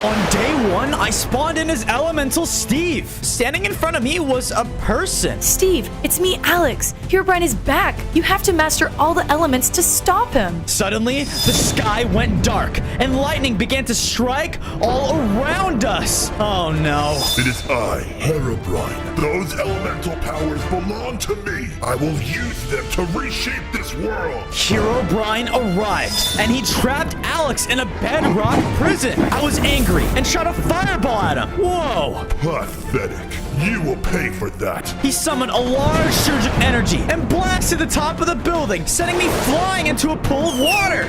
On day 1, I spawned in as Elemental Steve. Standing in front of me was a person. Steve, it's me, Alex. Herobrine is back. You have to master all the elements to stop him. Suddenly, the sky went dark, and lightning began to strike all around us. Oh no. It is I, Herobrine. Those elemental powers belong to me. I will use them to reshape this world. Herobrine arrived, and he trapped Alex in a bedrock prison. I was angry and shot a fireball at him. Whoa. Pathetic. You will pay for that. He summoned a large surge of energy and blasted the top of the building, sending me flying into a pool of water.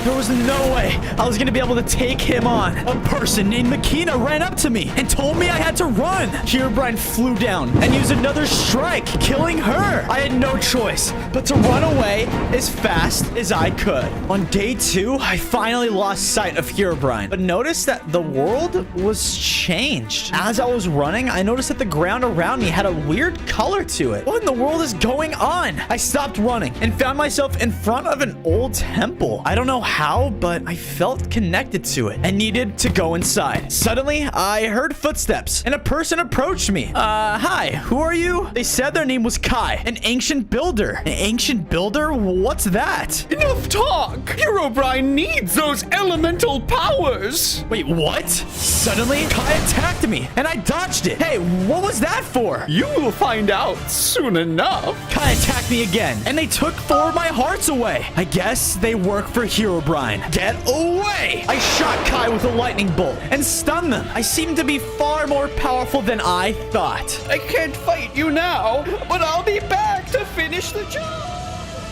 There was no way I was going to be able to take him on. A person named Makina ran up to me and told me I had to run. Herobrine flew down and used another strike, killing her. I had no choice but to run away as fast as I could. On day 2, I finally lost sight of Herobrine, but noticed that the world was changed. As I was running, I noticed that the ground around me had a weird color to it. What in the world is going on? I stopped running and found myself in front of an old temple. I don't know how, but I felt connected to it and needed to go inside. Suddenly, I heard footsteps and a person approached me. Hi, who are you? They said their name was Kai, an ancient builder. An ancient builder? What's that? Enough talk! Herobrine needs those elemental powers! Wait, what? Suddenly, Kai attacked me and I dodged it. Hey, what was that for? You will find out soon enough. Kai attacked me again and they took 4 of my hearts away. I guess they work for Herobrine. Get away! I shot Kai with a lightning bolt and stunned them. I seem to be far more powerful than I thought. I can't fight you now, but I'll be back to finish the job.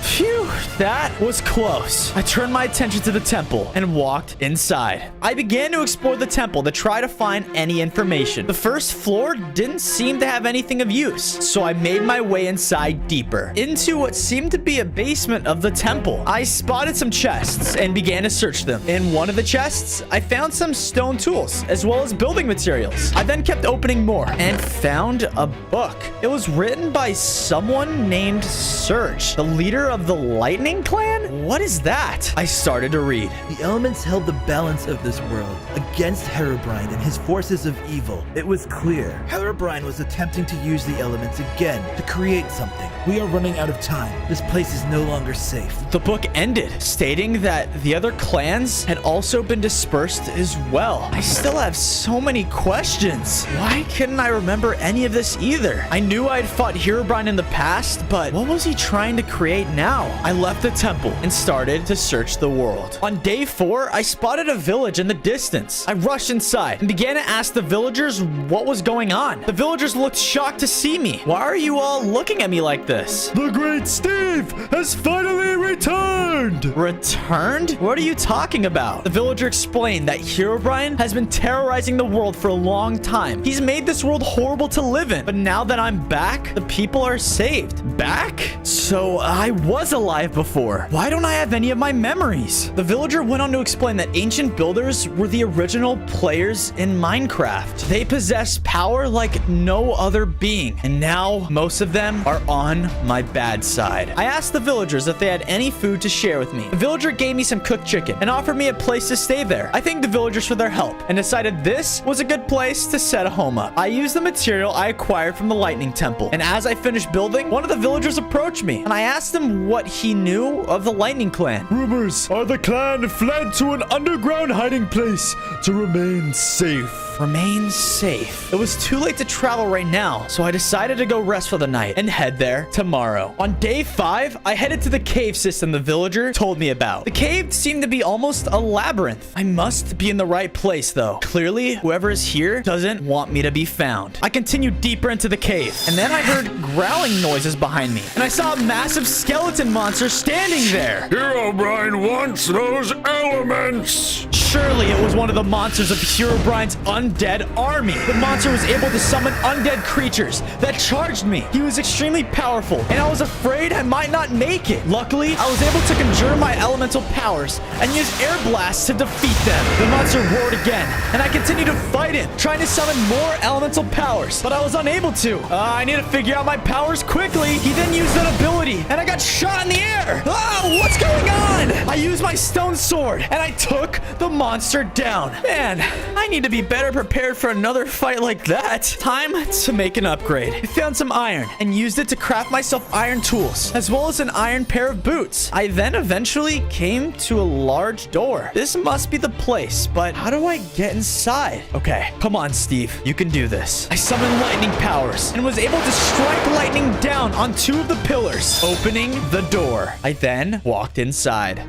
Phew, that was close. I turned my attention to the temple and walked inside. I began to explore the temple to try to find any information. The first floor didn't seem to have anything of use, so I made my way inside deeper, into what seemed to be a basement of the temple. I spotted some chests and began to search them. In one of the chests, I found some stone tools, as well as building materials. I then kept opening more and found a book. It was written by someone named Surge, the leader of the Lightning Clan? What is that? I started to read. The elements held the balance of this world against Herobrine and his forces of evil. It was clear Herobrine was attempting to use the elements again to create something. We are running out of time. This place is no longer safe. The book ended, stating that the other clans had also been dispersed as well. I still have so many questions. Why couldn't I remember any of this either? I knew I had fought Herobrine in the past, but what was he trying to create now? I left the temple and started to search the world. On day 4, I spotted a village in the distance. I rushed inside and began to ask the villagers what was going on. The villagers looked shocked to see me. Why are you all looking at me like this? The great Steve has finally returned! Returned? What are you talking about? The villager explained that Herobrine has been terrorizing the world for a long time. He's made this world horrible to live in. But now that I'm back, the people are saved. Back? So I was alive before. Why don't I have any of my memories? The villager went on to explain that ancient builders were the original players in Minecraft. They possess power like no other being, and now most of them are on my bad side. I asked the villagers if they had any food to share with me. The villager gave me some cooked chicken and offered me a place to stay there. I thanked the villagers for their help and decided this was a good place to set a home up. I used the material I acquired from the Lightning Temple, and as I finished building, one of the villagers approached me, and I asked him what he knew of the Lightning Clan. Rumors are the clan fled to an underground hiding place to remain safe. Remain safe. It was too late to travel right now, so I decided to go rest for the night and head there tomorrow. On day 5, I headed to the cave system the villager told me about. The cave seemed to be almost a labyrinth. I must be in the right place, though. Clearly, whoever is here doesn't want me to be found. I continued deeper into the cave, and then I heard growling noises behind me, and I saw a massive skeleton monster standing there. Herobrine wants those elements! Surely it was one of the monsters of Herobrine's undead army. The monster was able to summon undead creatures that charged me. He was extremely powerful, and I was afraid I might not make it. Luckily, I was able to conjure my elemental powers and use air blasts to defeat them. The monster roared again, and I continued to fight him, trying to summon more elemental powers, but I was unable to. I need to figure out my powers quickly. He then used that ability, and I got shot in the air. What's going on? I used my stone sword, and I took the monster monster down. Man, I need to be better prepared for another fight like that. Time to make an upgrade. I found some iron and used it to craft myself iron tools, as well as an iron pair of boots. I then eventually came to a large door. This must be the place, but how do I get inside? Okay, come on, Steve. You can do this. I summoned lightning powers and was able to strike lightning down on 2 of the pillars, opening the door. I then walked inside.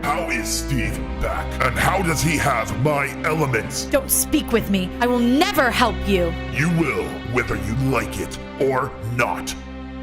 How is Steve back? And how does he have my elements? Don't speak with me. I will never help you. You will, whether you like it or not.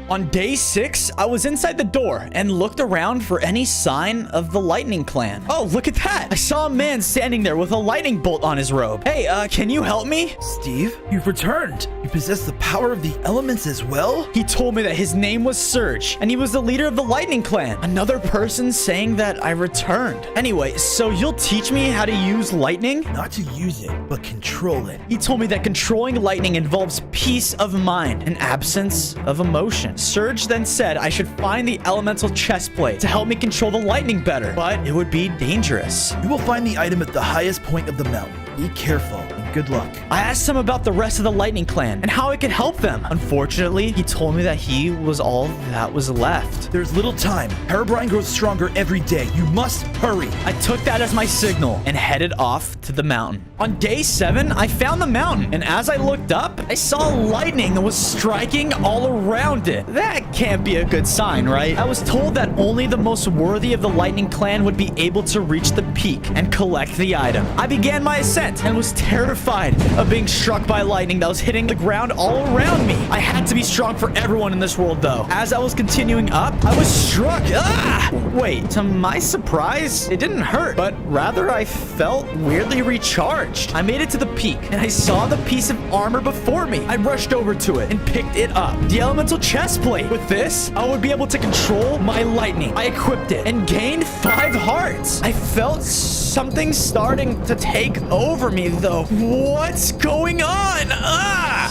On day 6, I was inside the door and looked around for any sign of the Lightning Clan. Oh, look at that. I saw a man standing there with a lightning bolt on his robe. Hey, can you help me? Steve, you've returned. You possess the power of the elements as well? He told me that his name was Surge, and he was the leader of the Lightning Clan. Another person saying that I returned. Anyway, so you'll teach me how to use lightning? Not to use it, but control it. He told me that controlling lightning involves peace of mind and absence of emotion. Surge then said I should find the elemental chest plate to help me control the lightning better, but it would be dangerous. You will find the item at the highest point of the mountain. Be careful and good luck. I asked him about the rest of the Lightning Clan and how I could help them. Unfortunately, he told me that he was all that was left. There's little time. Herobrine grows stronger every day. You must hurry. I took that as my signal and headed off to the mountain. On day 7, I found the mountain, and as I looked up, I saw lightning that was striking all around it. That can't be a good sign, right? I was told that only the most worthy of the Lightning Clan would be able to reach the peak and collect the item. I began my ascent and was terrified of being struck by lightning that was hitting the ground all around me. I had to be strong for everyone in this world, though. As I was continuing up, I was struck. Ah! Wait, to my surprise, it didn't hurt, but rather I felt weirdly recharged. I made it to the peak, and I saw the piece of armor before me. I rushed over to it and picked it up. The elemental chest plate. With this, I would be able to control my lightning. I equipped it and gained 5 hearts. I felt something starting to take over me, though. What's going on? Ah!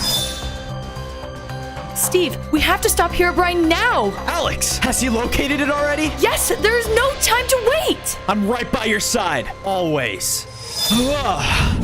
Steve, we have to stop Herobrine now. Alex, has he located it already? Yes, there is no time to wait. I'm right by your side, always.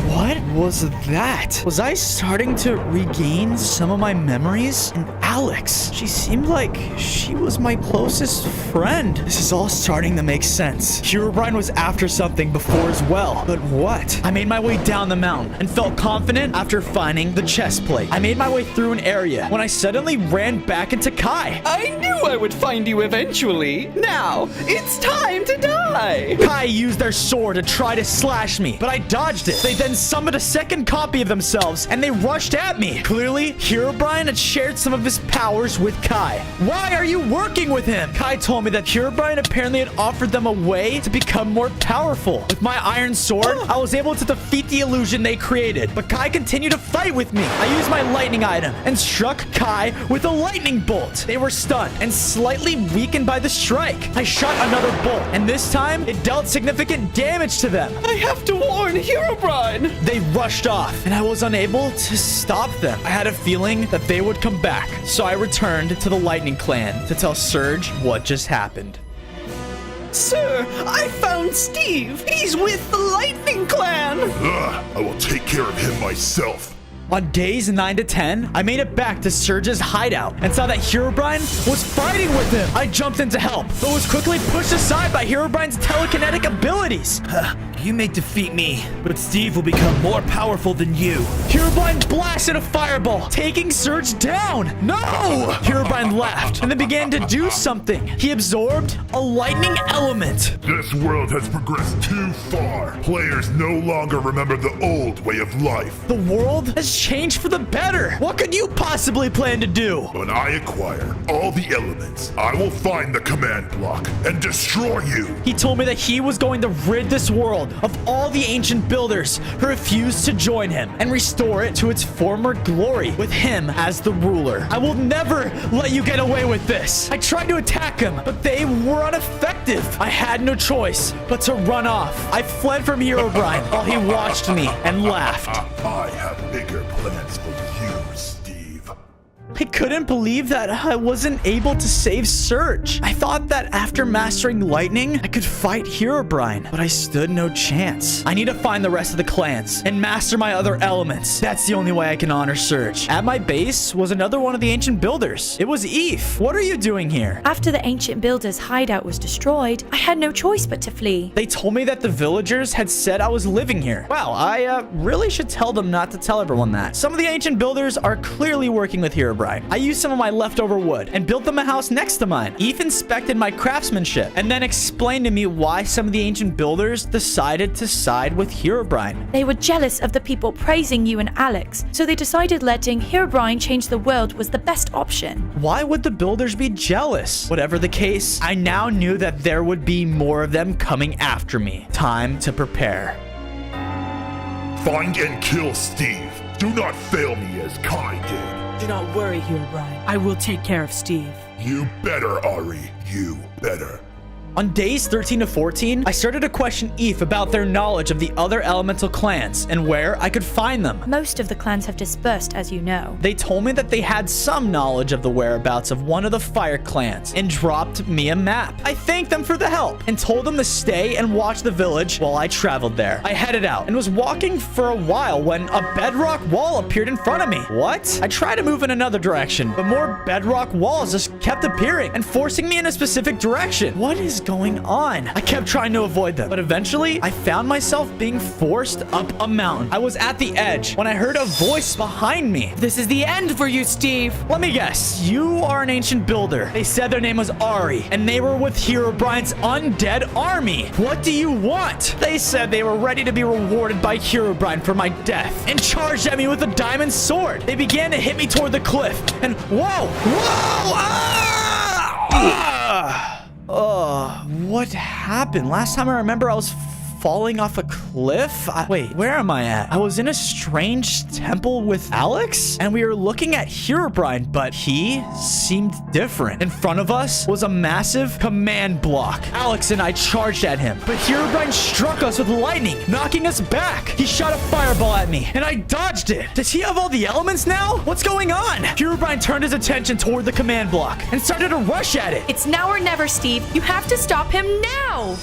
What was that? Was I starting to regain some of my memories? And Alex, she seemed like she was my closest friend. This is all starting to make sense. Herobrine was after something before as well. But what? I made my way down the mountain and felt confident after finding the chest plate. I made my way through an area when I suddenly ran back into Kai. I knew I would find you eventually. Now, it's time to die. Kai used their sword to try to slash me, but I dodged it. They then summoned a second copy of themselves, and they rushed at me. Clearly, Herobrine had shared some of his powers with Kai. Why are you working with him? Kai told me that Herobrine apparently had offered them a way to become more powerful. With my iron sword, I was able to defeat the illusion they created, but Kai continued to fight with me. I used my lightning item and struck Kai with a lightning bolt. They were stunned and slightly weakened by the strike. I shot another bolt, and this time, it dealt significant damage to them. I have to warn Herobrine. They rushed off, and I was unable to stop them. I had a feeling that they would come back, so I returned to the Lightning Clan to tell Surge what just happened. Sir, I found Steve. He's with the Lightning Clan. I will take care of him myself. On days 9 to 10, I made it back to Surge's hideout and saw that Herobrine was fighting with him. I jumped in to help, but was quickly pushed aside by Herobrine's telekinetic abilities. You may defeat me, but Steve will become more powerful than you. Herobrine blasted a fireball, taking Surge down. No! Herobrine laughed and then began to do something. He absorbed a lightning element. This world has progressed too far. Players no longer remember the old way of life. The world has changed for the better. What could you possibly plan to do? When I acquire all the elements, I will find the command block and destroy you. He told me that he was going to rid this world of all the ancient builders who refused to join him and restore it to its former glory with him as the ruler. I will never let you get away with this. I tried to attack him, but they were ineffective. I had no choice but to run off. I fled from Herobrine while he watched me and laughed. I have bigger plans for you, Steve. I couldn't believe that I wasn't able to save Surge. I thought that after mastering lightning, I could fight Herobrine, but I stood no chance. I need to find the rest of the clans and master my other elements. That's the only way I can honor Surge. At my base was another one of the ancient builders. It was Eve. What are you doing here? After the ancient builder's hideout was destroyed, I had no choice but to flee. They told me that the villagers had said I was living here. Wow, I really should tell them not to tell everyone that. Some of the ancient builders are clearly working with Herobrine. I used some of my leftover wood and built them a house next to mine. Eve inspected my craftsmanship and then explained to me why some of the ancient builders decided to side with Herobrine. They were jealous of the people praising you and Alex, so they decided letting Herobrine change the world was the best option. Why would the builders be jealous? Whatever the case, I now knew that there would be more of them coming after me. Time to prepare. Find and kill Steve. Do not fail me as Kai did. Do not worry, Herobrine. I will take care of Steve. You better, Ari. You better. On days 13 to 14, I started to question Eve about their knowledge of the other elemental clans and where I could find them. Most of the clans have dispersed, as you know. They told me that they had some knowledge of the whereabouts of one of the fire clans and dropped me a map. I thanked them for the help and told them to stay and watch the village while I traveled there. I headed out and was walking for a while when a bedrock wall appeared in front of me. What? I tried to move in another direction, but more bedrock walls just kept appearing and forcing me in a specific direction. What is going on? I kept trying to avoid them, but eventually I found myself being forced up a mountain. I was at the edge when I heard a voice behind me. This is the end for you, Steve. Let me guess, you are an ancient builder. They said their name was Ari, and they were with Herobrine's undead army. What do you want? They said they were ready to be rewarded by Herobrine for my death, and charged at me with a diamond sword. They began to hit me toward the cliff, and whoa! What happened? Last time I remember, I was falling off a cliff? Wait, where am I at? I was in a strange temple with Alex, and we were looking at Herobrine, but he seemed different. In front of us was a massive command block. Alex and I charged at him, but Herobrine struck us with lightning, knocking us back. He shot a fireball at me, and I dodged it. Does he have all the elements now? What's going on? Herobrine turned his attention toward the command block and started to rush at it. It's now or never, Steve. You have to stop him now!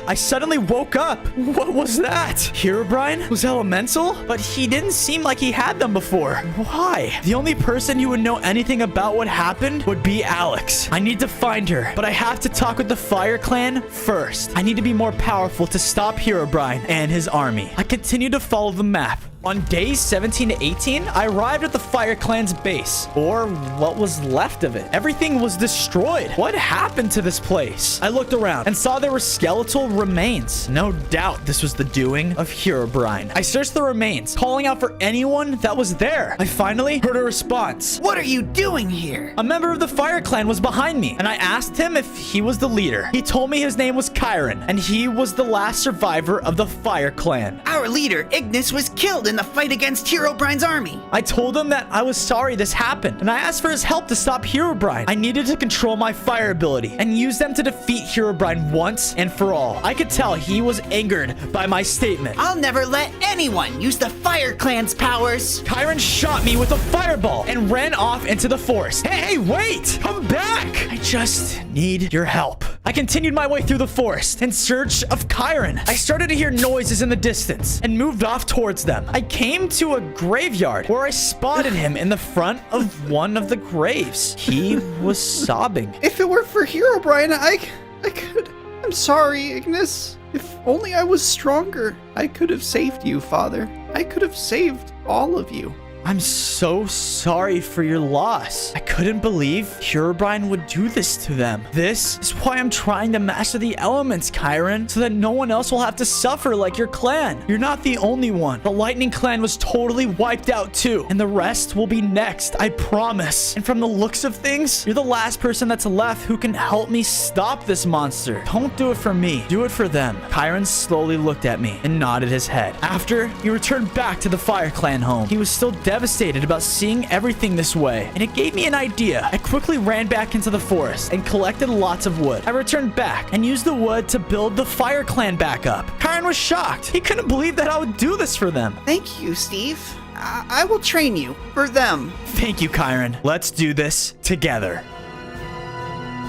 I suddenly woke up. What was that? Herobrine was elemental, but he didn't seem like he had them before. Why? The only person who would know anything about what happened would be Alex. I need to find her, but I have to talk with the Fire Clan first. I need to be more powerful to stop Herobrine and his army. I continue to follow the map. On days 17 to 18, I arrived at the Fire Clan's base, or what was left of it. Everything was destroyed. What happened to this place? I looked around and saw there were skeletal remains. No doubt this was the doing of Herobrine. I searched the remains, calling out for anyone that was there. I finally heard a response. What are you doing here? A member of the Fire Clan was behind me, and I asked him if he was the leader. He told me his name was Chiron, and he was the last survivor of the Fire Clan. Our leader, Ignis, was killed in the fight against Herobrine's army. I told him that I was sorry this happened, and I asked for his help to stop Herobrine. I needed to control my fire ability and use them to defeat Herobrine once and for all. I could tell he was angered by my statement. I'll never let anyone use the Fire Clan's powers. Chiron shot me with a fireball and ran off into the forest. Hey, wait! Come back! I just need your help. I continued my way through the forest in search of Chiron. I started to hear noises in the distance and moved off towards them. I came to a graveyard where I spotted him in the front of one of the graves. He was sobbing. If it were for Herobrine, I could... I'm sorry, Ignis. If only I was stronger, I could have saved you, Father. I could have saved all of you. I'm so sorry for your loss. I couldn't believe Herobrine would do this to them. This is why I'm trying to master the elements, Chiron, so that no one else will have to suffer like your clan. You're not the only one. The Lightning Clan was totally wiped out too, and the rest will be next, I promise. And from the looks of things, you're the last person that's left who can help me stop this monster. Don't do it for me. Do it for them. Chiron slowly looked at me and nodded his head. After, he returned back to the Fire Clan home. He was still dead devastated about seeing everything this way, and it gave me an idea. I quickly ran back into the forest and collected lots of wood. I returned back and used the wood to build the Fire Clan back up. Chiron was shocked. He couldn't believe that I would do this for them. Thank you, Steve. I will train you for them. Thank you, Chiron. Let's do this together.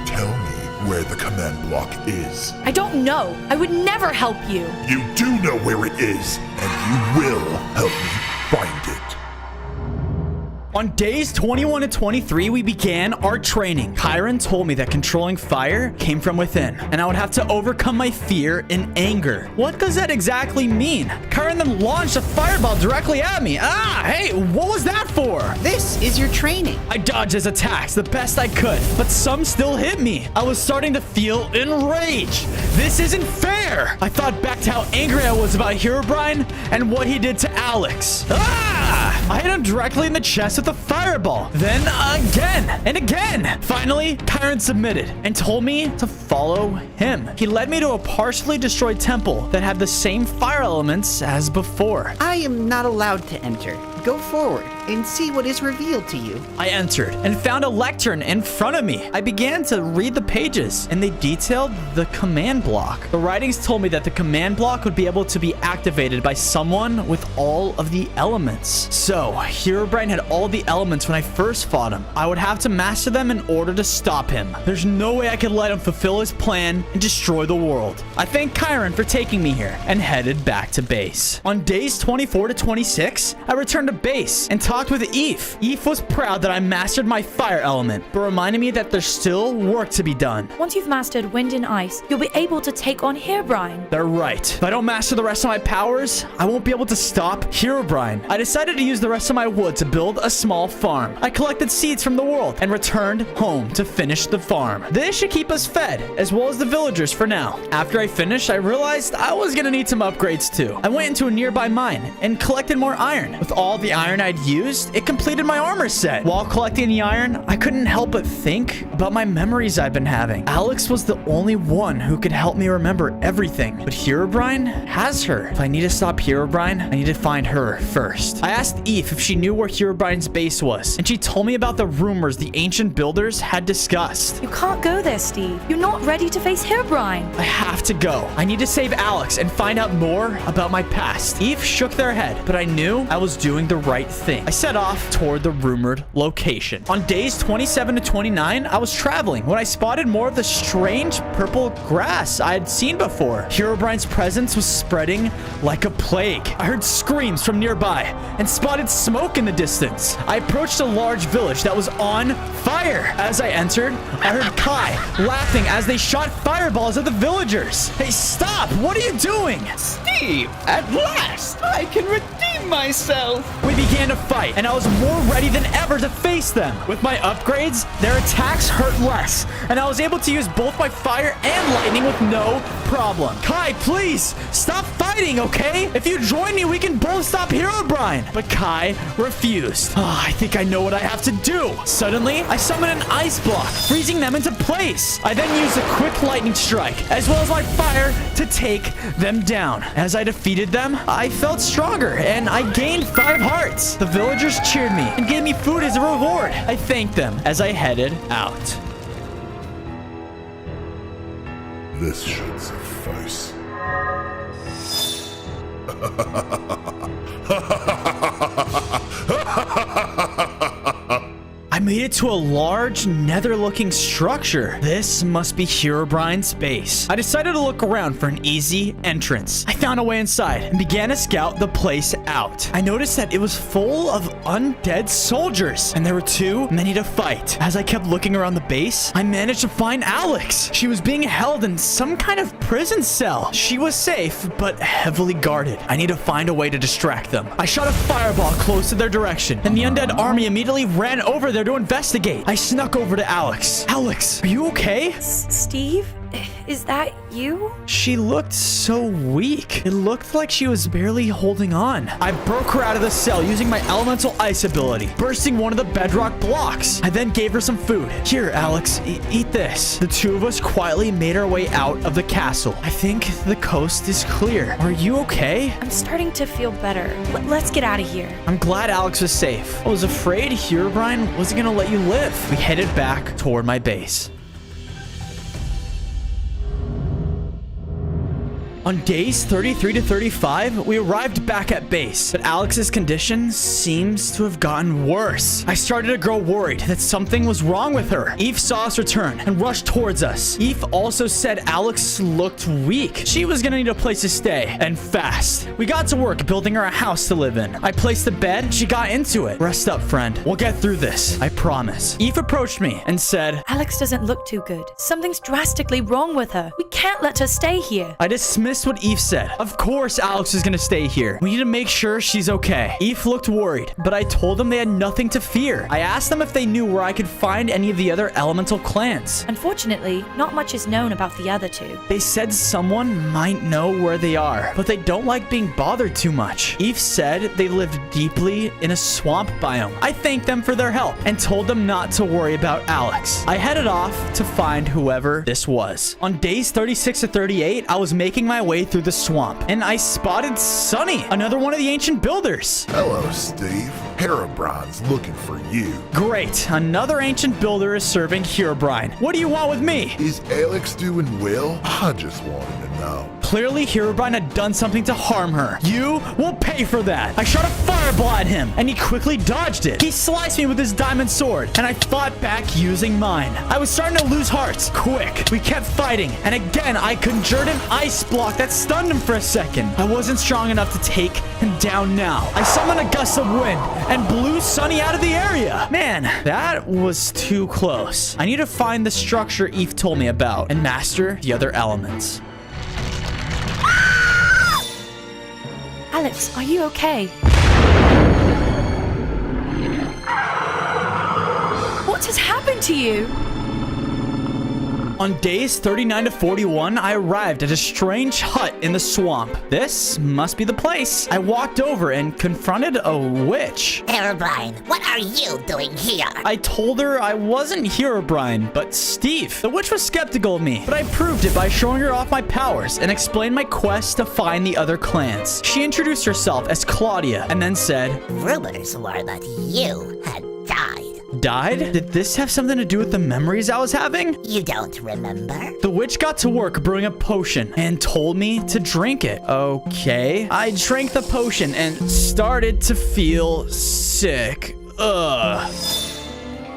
Tell me where the command block is. I don't know. I would never help you. You do know where it is, and you will help me find it. On days 21 and 23, we began our training. Chiron told me that controlling fire came from within, and I would have to overcome my fear and anger. What does that exactly mean? Chiron then launched a fireball directly at me. Hey, what was that for? This is your training. I dodged his attacks the best I could, but some still hit me. I was starting to feel enraged. This isn't fair. I thought back to how angry I was about Herobrine and what he did to Alex. I hit him directly in the chest with a fireball. Then again and again. Finally, Chiron submitted and told me to follow him. He led me to a partially destroyed temple that had the same fire elements as before. I am not allowed to enter. Go forward and see what is revealed to you. I entered and found a lectern in front of me. I began to read the pages, and they detailed the command block. The writings told me that the command block would be able to be activated by someone with all of the elements. So, Herobrine had all the elements when I first fought him. I would have to master them in order to stop him. There's no way I could let him fulfill his plan and destroy the world. I thank Chiron for taking me here and headed back to base. On days 24 to 26, I returned to base and talked with Eve. Eve was proud that I mastered my fire element, but reminded me that there's still work to be done. Once you've mastered wind and ice, you'll be able to take on Herobrine. They're right. If I don't master the rest of my powers, I won't be able to stop Herobrine. I decided to use the rest of my wood to build a small farm. I collected seeds from the world and returned home to finish the farm. This should keep us fed, as well as the villagers for now. After I finished, I realized I was gonna need some upgrades too. I went into a nearby mine and collected more iron. With all the iron I'd used, it completed my armor set. While collecting the iron, I couldn't help but think about my memories I've been having. Alex was the only one who could help me remember everything, but Herobrine has her. If I need to stop Herobrine, I need to find her first. I asked Eve if she knew where Herobrine's base was, and she told me about the rumors the ancient builders had discussed. You can't go there, Steve. You're not ready to face Herobrine. I have to go. I need to save Alex and find out more about my past. Eve shook their head, but I knew I was doing the right thing. I set off toward the rumored location. On days 27 to 29, I was traveling when I spotted more of the strange purple grass I had seen before. Herobrine's presence was spreading like a plague. I heard screams from nearby and spotted smoke in the distance. I approached a large village that was on fire. As I entered, I heard Kai laughing as they shot fireballs at the villagers. Hey, stop! What are you doing? Steve, at last, I can redeem myself. We began to fight, and I was more ready than ever to face them. With my upgrades, their attacks hurt less, and I was able to use both my fire and lightning with no problem. Kai, please, stop fighting, okay? If you join me, we can both stop Herobrine. But Kai refused. I think I know what I have to do. Suddenly, I summoned an ice block, freezing them into place. I then used a quick lightning strike, as well as my fire, to take them down. As I defeated them, I felt stronger, and I gained 5 hearts. The villagers cheered me and gave me food as a reward. I thanked them as I headed out. This should suffice. I made it to a large, nether-looking structure. This must be Herobrine's base. I decided to look around for an easy entrance. I found a way inside and began to scout the place out. I noticed that it was full of undead soldiers, and there were too many to fight. As I kept looking around the base, I managed to find Alex. She was being held in some kind of prison cell. She was safe, but heavily guarded. I need to find a way to distract them. I shot a fireball close to their direction, and the undead army immediately ran over there to investigate. I snuck over to Alex. Alex, are you okay? Steve? Is that you? She looked so weak. It looked like she was barely holding on. I broke her out of the cell using my elemental ice ability, bursting one of the bedrock blocks. I then gave her some food. Here, Alex, eat this. The two of us quietly made our way out of the castle. I think the coast is clear. Are you okay? I'm starting to feel better. Let's get out of here. I'm glad Alex was safe. I was afraid Herobrine wasn't gonna let you live. We headed back toward my base. On days 33 to 35, we arrived back at base, but Alex's condition seems to have gotten worse. I started to grow worried that something was wrong with her. Eve saw us return and rushed towards us. Eve also said Alex looked weak. She was gonna need a place to stay, and fast. We got to work building her a house to live in. I placed the bed, she got into it. Rest up, friend. We'll get through this, I promise. Eve approached me and said, Alex doesn't look too good. Something's drastically wrong with her. We can't let her stay here. I dismissed what Eve said. Of course Alex is gonna stay here. We need to make sure she's okay. Eve looked worried, but I told them they had nothing to fear. I asked them if they knew where I could find any of the other elemental clans. Unfortunately, not much is known about the other two. They said someone might know where they are, but they don't like being bothered too much. Eve said they lived deeply in a swamp biome. I thanked them for their help and told them not to worry about Alex. I headed off to find whoever this was. On days 36 to 38, I was making my way through the swamp, and I spotted Sunny, another one of the ancient builders. Hello, Steve. Herobrine's looking for you. Great, another ancient builder is serving Herobrine. What do you want with me? Is Alex doing well? I just wanted to know. Clearly, Herobrine had done something to harm her. You will pay for that. I shot a fireball at him, and he quickly dodged it. He sliced me with his diamond sword, and I fought back using mine. I was starting to lose hearts. Quick. We kept fighting, and again, I conjured an ice block that stunned him for a second. I wasn't strong enough to take him down now. I summoned a gust of wind and blew Sunny out of the area. Man, that was too close. I need to find the structure Eve told me about and master the other elements. Alex, are you okay? What has happened to you? On days 39 to 41, I arrived at a strange hut in the swamp. This must be the place. I walked over and confronted a witch. Herobrine, what are you doing here? I told her I wasn't Herobrine, but Steve. The witch was skeptical of me, but I proved it by showing her off my powers and explained my quest to find the other clans. She introduced herself as Claudia and then said, Rumors were that you had died. Died? Did this have something to do with the memories I was having? You don't remember? The witch got to work brewing a potion and told me to drink it. Okay. I drank the potion and started to feel sick. Ugh.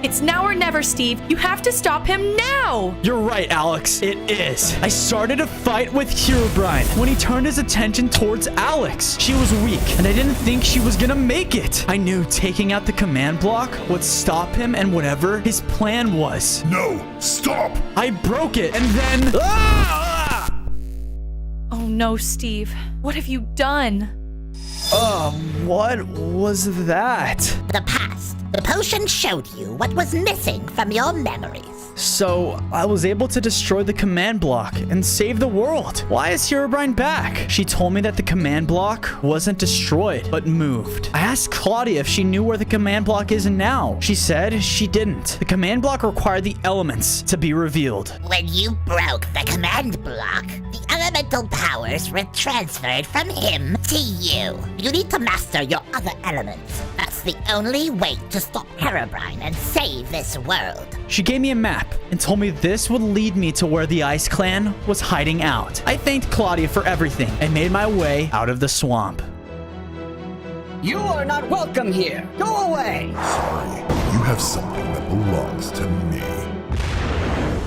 It's now or never, Steve. You have to stop him now! You're right, Alex. It is. I started a fight with Herobrine when he turned his attention towards Alex. She was weak, and I didn't think she was gonna make it. I knew taking out the command block would stop him and whatever his plan was. No, stop! I broke it, and then... Ah! Oh no, Steve. What have you done? What was that? The past. The potion showed you what was missing from your memories. So, I was able to destroy the command block and save the world. Why is Herobrine back? She told me that the command block wasn't destroyed, but moved. I asked Claudia if she knew where the command block is now. She said she didn't. The command block required the elements to be revealed. When you broke the command block, the elemental powers were transferred from him to you. You need to master your other elements. That's the only way to stop Herobrine and save this world. She gave me a map and told me this would lead me to where the Ice Clan was hiding out. I thanked Claudia for everything and made my way out of the swamp. You are not welcome here. Go away. Sorry, you have something that belongs to me.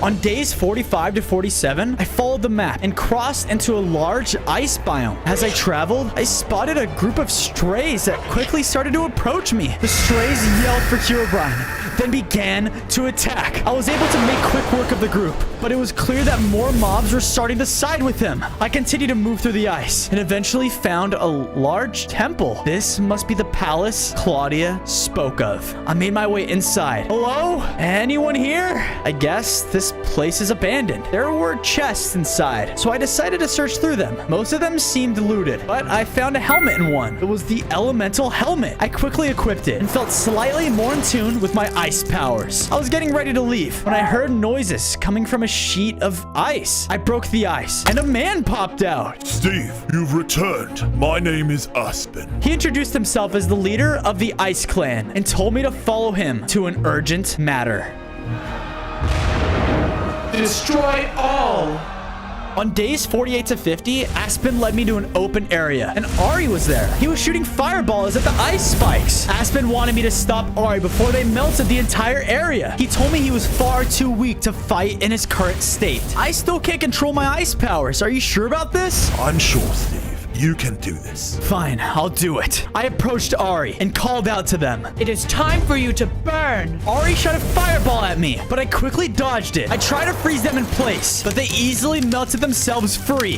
On days 45 to 47, I followed the map and crossed into a large ice biome. As I traveled, I spotted a group of strays that quickly started to approach me. The strays yelled for Herobrine, then began to attack. I was able to make quick work of the group, but it was clear that more mobs were starting to side with him. I continued to move through the ice and eventually found a large temple. This must be the palace Claudia spoke of. I made my way inside. Hello? Anyone here? I guess this place is abandoned. There were chests inside, so I decided to search through them. Most of them seemed looted, but I found a helmet in one. It was the elemental helmet. I quickly equipped it and felt slightly more in tune with my ice powers. I was getting ready to leave when I heard noises coming from a sheet of ice. I broke the ice and a man popped out. Steve, you've returned. My name is Aspen. He introduced himself as the leader of the Ice Clan and told me to follow him to an urgent matter. Destroy all! On days 48 to 50, Aspen led me to an open area, and Ari was there. He was shooting fireballs at the ice spikes. Aspen wanted me to stop Ari before they melted the entire area. He told me he was far too weak to fight in his current state. I still can't control my ice powers. Are you sure about this? I'm sure, Steve. You can do this. Fine, I'll do it. I approached Ari and called out to them. It is time for you to burn. Ari shot a fireball at me, but I quickly dodged it. I tried to freeze them in place, but they easily melted themselves free.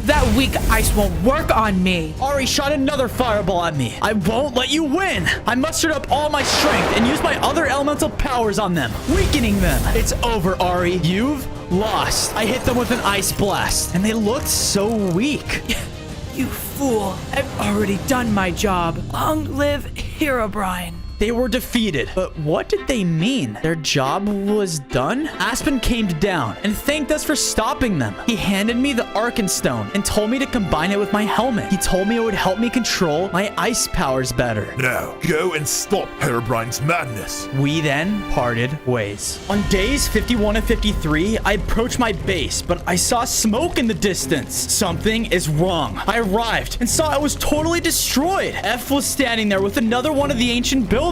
That weak ice won't work on me. Ari shot another fireball at me. I won't let you win. I mustered up all my strength and used my other elemental powers on them, weakening them. It's over, Ari. You've lost. I hit them with an ice blast, and they looked so weak. You fool. I've already done my job. Long live Herobrine. They were defeated. But what did they mean? Their job was done? Aspen came down and thanked us for stopping them. He handed me the Arkenstone and told me to combine it with my helmet. He told me it would help me control my ice powers better. Now, go and stop Herobrine's madness. We then parted ways. On days 51 and 53, I approached my base, but I saw smoke in the distance. Something is wrong. I arrived and saw it was totally destroyed. F was standing there with another one of the ancient builders.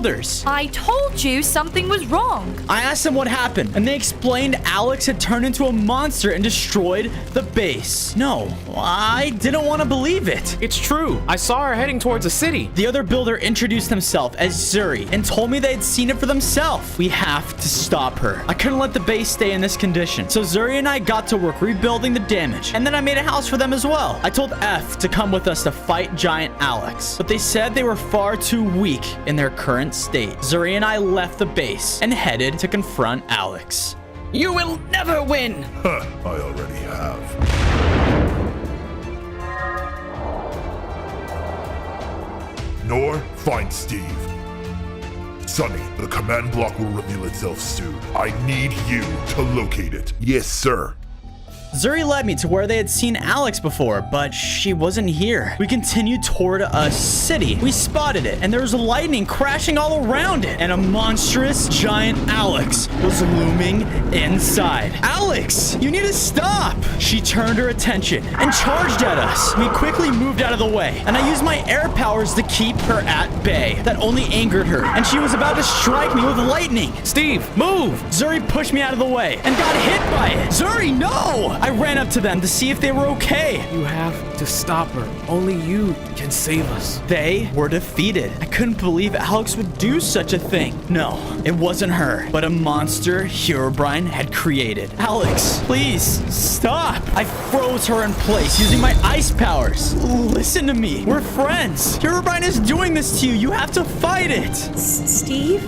I told you something was wrong. I asked them what happened, and they explained Alex had turned into a monster and destroyed the base. No, I didn't want to believe it. It's true. I saw her heading towards the city. The other builder introduced himself as Zuri and told me they had seen it for themselves. We have to stop her. I couldn't let the base stay in this condition, so Zuri and I got to work rebuilding the damage, and then I made a house for them as well. I told F to come with us to fight Giant Alex, but they said they were far too weak in their current state. Zuri and I left the base and headed to confront Alex. You will never win! Huh, I already have. Nor, find Steve. Sonny, the command block will reveal itself soon. I need you to locate it. Yes, sir. Zuri led me to where they had seen Alex before, but she wasn't here. We continued toward a city. We spotted it, and there was lightning crashing all around it, and a monstrous giant Alex was looming inside. Alex, you need to stop! She turned her attention and charged at us. We quickly moved out of the way, and I used my air powers to keep her at bay. That only angered her, and she was about to strike me with lightning. Steve, move! Zuri pushed me out of the way and got hit by it. Zuri, no! I ran up to them to see if they were okay. You have to stop her. Only you can save us. They were defeated. I couldn't believe Alex would do such a thing. No, it wasn't her, but a monster Herobrine had created. Alex, please, stop. I froze her in place using my ice powers. Listen to me. We're friends. Herobrine is doing this to you. You have to fight it. Steve?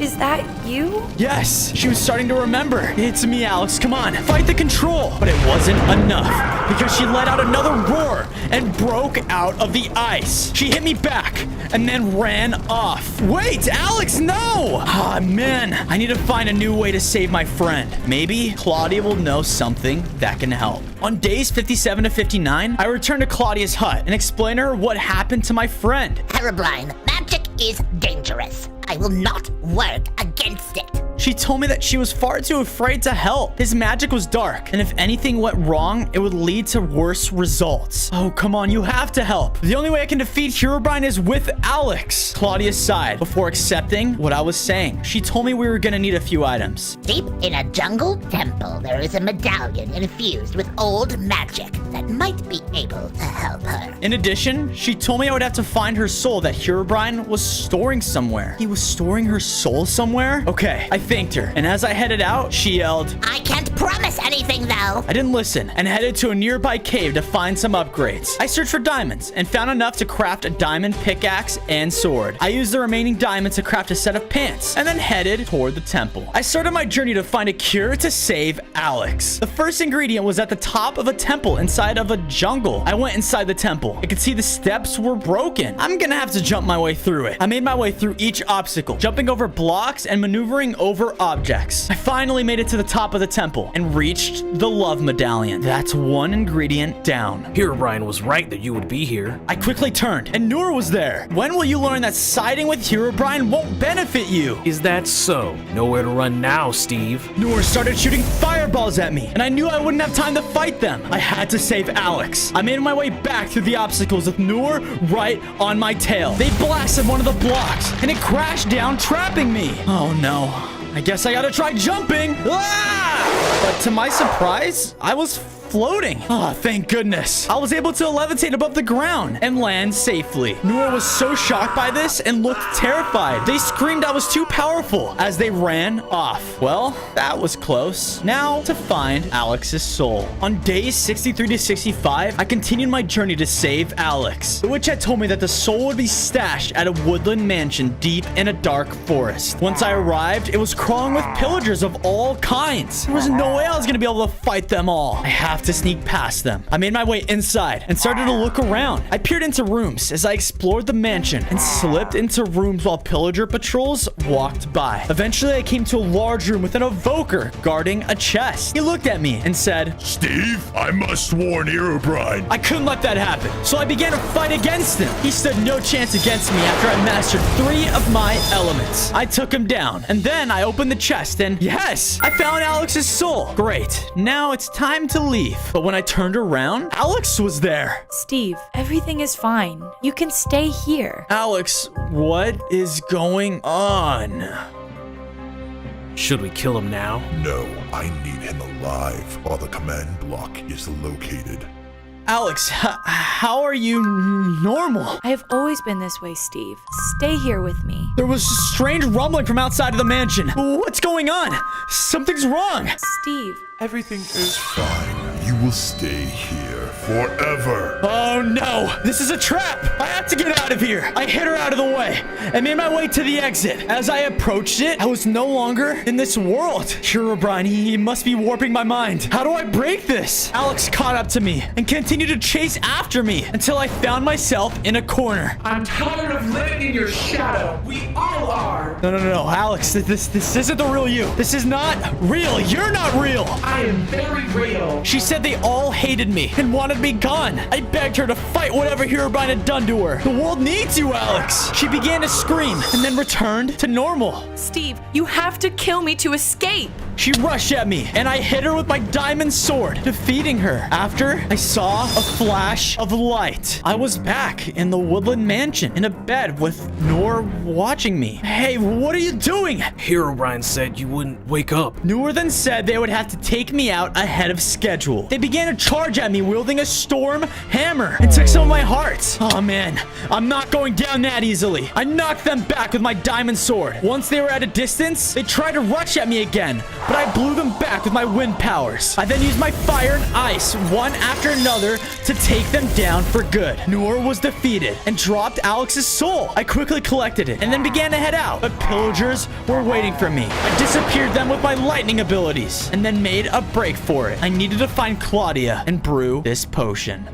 Is that you? Yes, she was starting to remember. It's me, Alex. Come on, fight the control. But it wasn't enough because she let out another roar and broke out of the ice. She hit me back and then ran off. Wait, Alex, no! Ah, man, I need to find a new way to save my friend. Maybe Claudia will know something that can help. On days 57 to 59, I returned to Claudia's hut and explained to her what happened to my friend. Herobrine, magic is dangerous. I will not work against it. She told me that she was far too afraid to help. His magic was dark, and if anything went wrong, it would lead to worse results. Oh, come on, you have to help. The only way I can defeat Herobrine is with Alex. Claudia sighed before accepting what I was saying. She told me we were gonna need a few items. Deep in a jungle temple, there is a medallion infused with old magic that might be able to help her. In addition, she told me I would have to find her soul that Herobrine was storing somewhere. He was storing her soul somewhere? Okay, I think thanked her, and as I headed out, she yelled, I can't promise anything, though. I didn't listen and headed to a nearby cave to find some upgrades. I searched for diamonds and found enough to craft a diamond pickaxe and sword. I used the remaining diamonds to craft a set of pants and then headed toward the temple. I started my journey to find a cure to save Alex. The first ingredient was at the top of a temple inside of a jungle. I went inside the temple. I could see the steps were broken. I'm gonna have to jump my way through it. I made my way through each obstacle, jumping over blocks and maneuvering over objects. I finally made it to the top of the temple and reached the love medallion. That's one ingredient down. Herobrine was right that you would be here. I quickly turned, and Noor was there. When will you learn that siding with Herobrine won't benefit you? Is that so? Nowhere to run now, Steve. Noor started shooting fireballs at me, and I knew I wouldn't have time to fight them. I had to save Alex. I made my way back through the obstacles with Noor right on my tail. They blasted one of the blocks, and it crashed down, trapping me. Oh no. I guess I gotta try jumping. Ah! But to my surprise, I was floating. Oh, thank goodness. I was able to levitate above the ground and land safely. Noor was so shocked by this and looked terrified. They screamed I was too powerful as they ran off. Well, that was close. Now to find Alex's soul. On days 63 to 65, I continued my journey to save Alex. The witch had told me that the soul would be stashed at a woodland mansion deep in a dark forest. Once I arrived, it was crawling with pillagers of all kinds. There was no way I was gonna be able to fight them all. I have to sneak past them. I made my way inside and started to look around. I peered into rooms as I explored the mansion and slipped into rooms while pillager patrols walked by. Eventually, I came to a large room with an evoker guarding a chest. He looked at me and said, Steve, I must warn Herobrine. I couldn't let that happen, so I began to fight against him. He stood no chance against me after I mastered 3 of my elements. I took him down, and then I opened the chest and yes, I found Alex's soul. Great. Now it's time to leave. But when I turned around, Alex was there. Steve, everything is fine. You can stay here. Alex, what is going on? Should we kill him now? No, I need him alive while the command block is located. Alex, how are you normal? I have always been this way, Steve. Stay here with me. There was a strange rumbling from outside of the mansion. What's going on? Something's wrong. Steve. Everything is fine. You will stay here forever. Oh no, this is a trap. I have to get out of here. I hit her out of the way and made my way to the exit. As I approached it, I was no longer in this world. Herobrine, he must be warping my mind. How do I break this? Alex caught up to me and continued to chase after me until I found myself in a corner. I'm tired of living in your shadow. We all are. No, Alex, this isn't the real you. This is not real. You're not real. I am very real. She said they all hated me and wanted me gone. I begged her to fight whatever Herobrine had done to her. The world needs you, Alex. She began to scream and then returned to normal. Steve, you have to kill me to escape. She rushed at me and I hit her with my diamond sword, defeating her. After I saw a flash of light, I was back in the woodland mansion in a bed with Noor watching me. Hey, what are you doing? Herobrine said you wouldn't wake up. Noor then said they would have to take me out ahead of schedule. They began to charge at me wielding a storm hammer and took some of my hearts. Oh man, I'm not going down that easily. I knocked them back with my diamond sword. Once they were at a distance, they tried to rush at me again, but I blew them back with my wind powers. I then used my fire and ice one after another to take them down for good. Noor was defeated and dropped Alex's soul. I quickly collected it and then began to head out, but pillagers were waiting for me. I disappeared them with my lightning abilities and then made a break for it. I needed to find Claudia and brew this potion.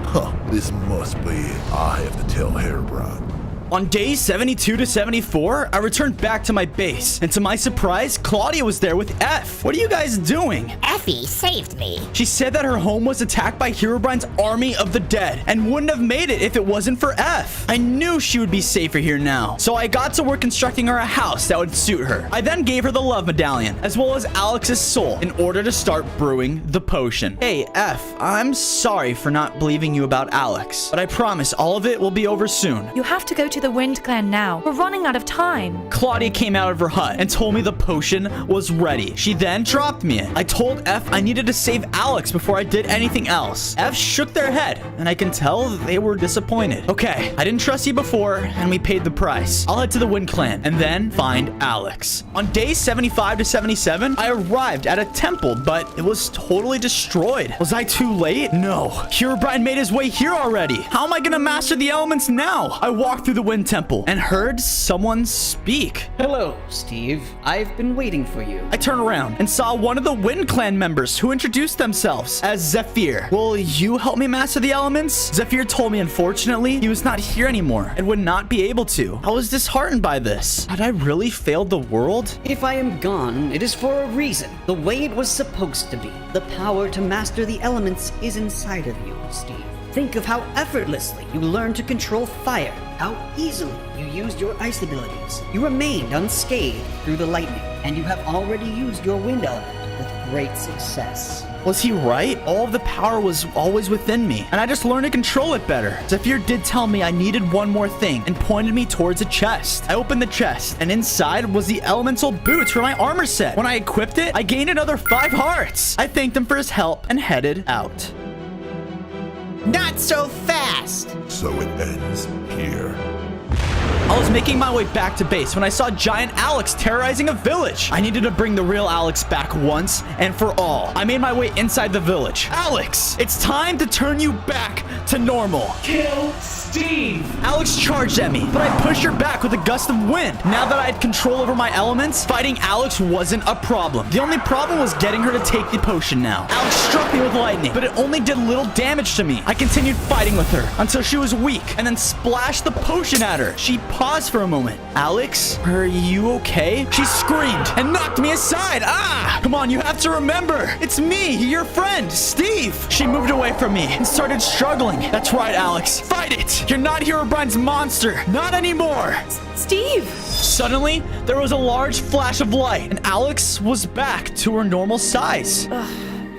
Huh, this must be it. I have to tell Herobrine. On days 72 to 74, I returned back to my base, and to my surprise, Claudia was there with F. What are you guys doing? Effie saved me. She said that her home was attacked by Herobrine's army of the dead, and wouldn't have made it if it wasn't for F. I knew she would be safer here now, so I got to work constructing her a house that would suit her. I then gave her the love medallion, as well as Alex's soul, in order to start brewing the potion. Hey, F, I'm sorry for not believing you about Alex, but I promise all of it will be over soon. You have to go to the Wind Clan now. We're running out of time. Claudia came out of her hut and told me the potion was ready. She then dropped me in. I told F I needed to save Alex before I did anything else. F shook their head, and I can tell they were disappointed. Okay, I didn't trust you before, and we paid the price. I'll head to the Wind Clan and then find Alex. On days 75 to 77, I arrived at a temple, but it was totally destroyed. Was I too late? No. Herobrine made his way here already. How am I gonna master the elements now? I walked through the Wind Temple and heard someone speak. Hello, Steve. I've been waiting for you. I turned around and saw one of the Wind Clan members who introduced themselves as Zephyr. Will you help me master the elements? Zephyr told me unfortunately he was not here anymore and would not be able to. I was disheartened by this. Had I really failed the world? If I am gone, it is for a reason. The way it was supposed to be. The power to master the elements is inside of you, Steve. Think of how effortlessly you learned to control fire, how easily you used your ice abilities. You remained unscathed through the lightning, and you have already used your wind element with great success. Was he right? All of the power was always within me, and I just learned to control it better. Zephyr did tell me I needed one more thing and pointed me towards a chest. I opened the chest, and inside was the elemental boots for my armor set. When I equipped it, I gained another 5 hearts. I thanked him for his help and headed out. Not so fast! So it ends here. I was making my way back to base when I saw Giant Alex terrorizing a village. I needed to bring the real Alex back once and for all. I made my way inside the village. Alex, it's time to turn you back to normal. Kill Steve! Alex charged at me, but I pushed her back with a gust of wind. Now that I had control over my elements, fighting Alex wasn't a problem. The only problem was getting her to take the potion now. Alex struck me with lightning, but it only did little damage to me. I continued fighting with her until she was weak and then splashed the potion at her. She paused for a moment. Alex, are you okay? She screamed and knocked me aside. Ah! Come on, you have to remember. It's me, your friend, Steve. She moved away from me and started struggling. That's right, Alex. Fight it. You're not Herobrine's monster. Not anymore. Steve! Suddenly, there was a large flash of light, and Alex was back to her normal size.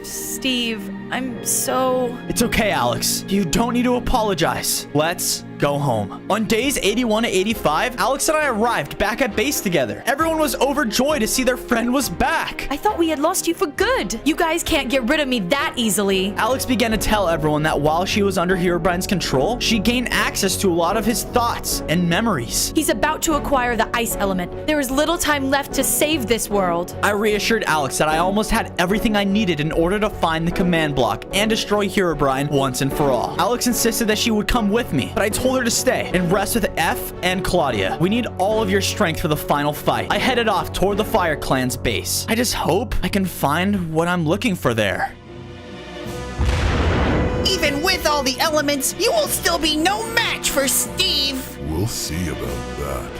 Steve, I'm so... It's okay, Alex. You don't need to apologize. Let's go home. On days 81 to 85, Alex and I arrived back at base together. Everyone was overjoyed to see their friend was back. I thought we had lost you for good. You guys can't get rid of me that easily. Alex began to tell everyone that while she was under Herobrine's control, she gained access to a lot of his thoughts and memories. He's about to acquire the ice element. There is little time left to save this world. I reassured Alex that I almost had everything I needed in order to find the command block and destroy Herobrine once and for all. Alex insisted that she would come with me, but I told her to stay and rest with F and Claudia. We need all of your strength for the final fight. I headed off toward the Fire Clan's base. I just hope I can find what I'm looking for there. Even with all the elements, you will still be no match for Steve! We'll see about that.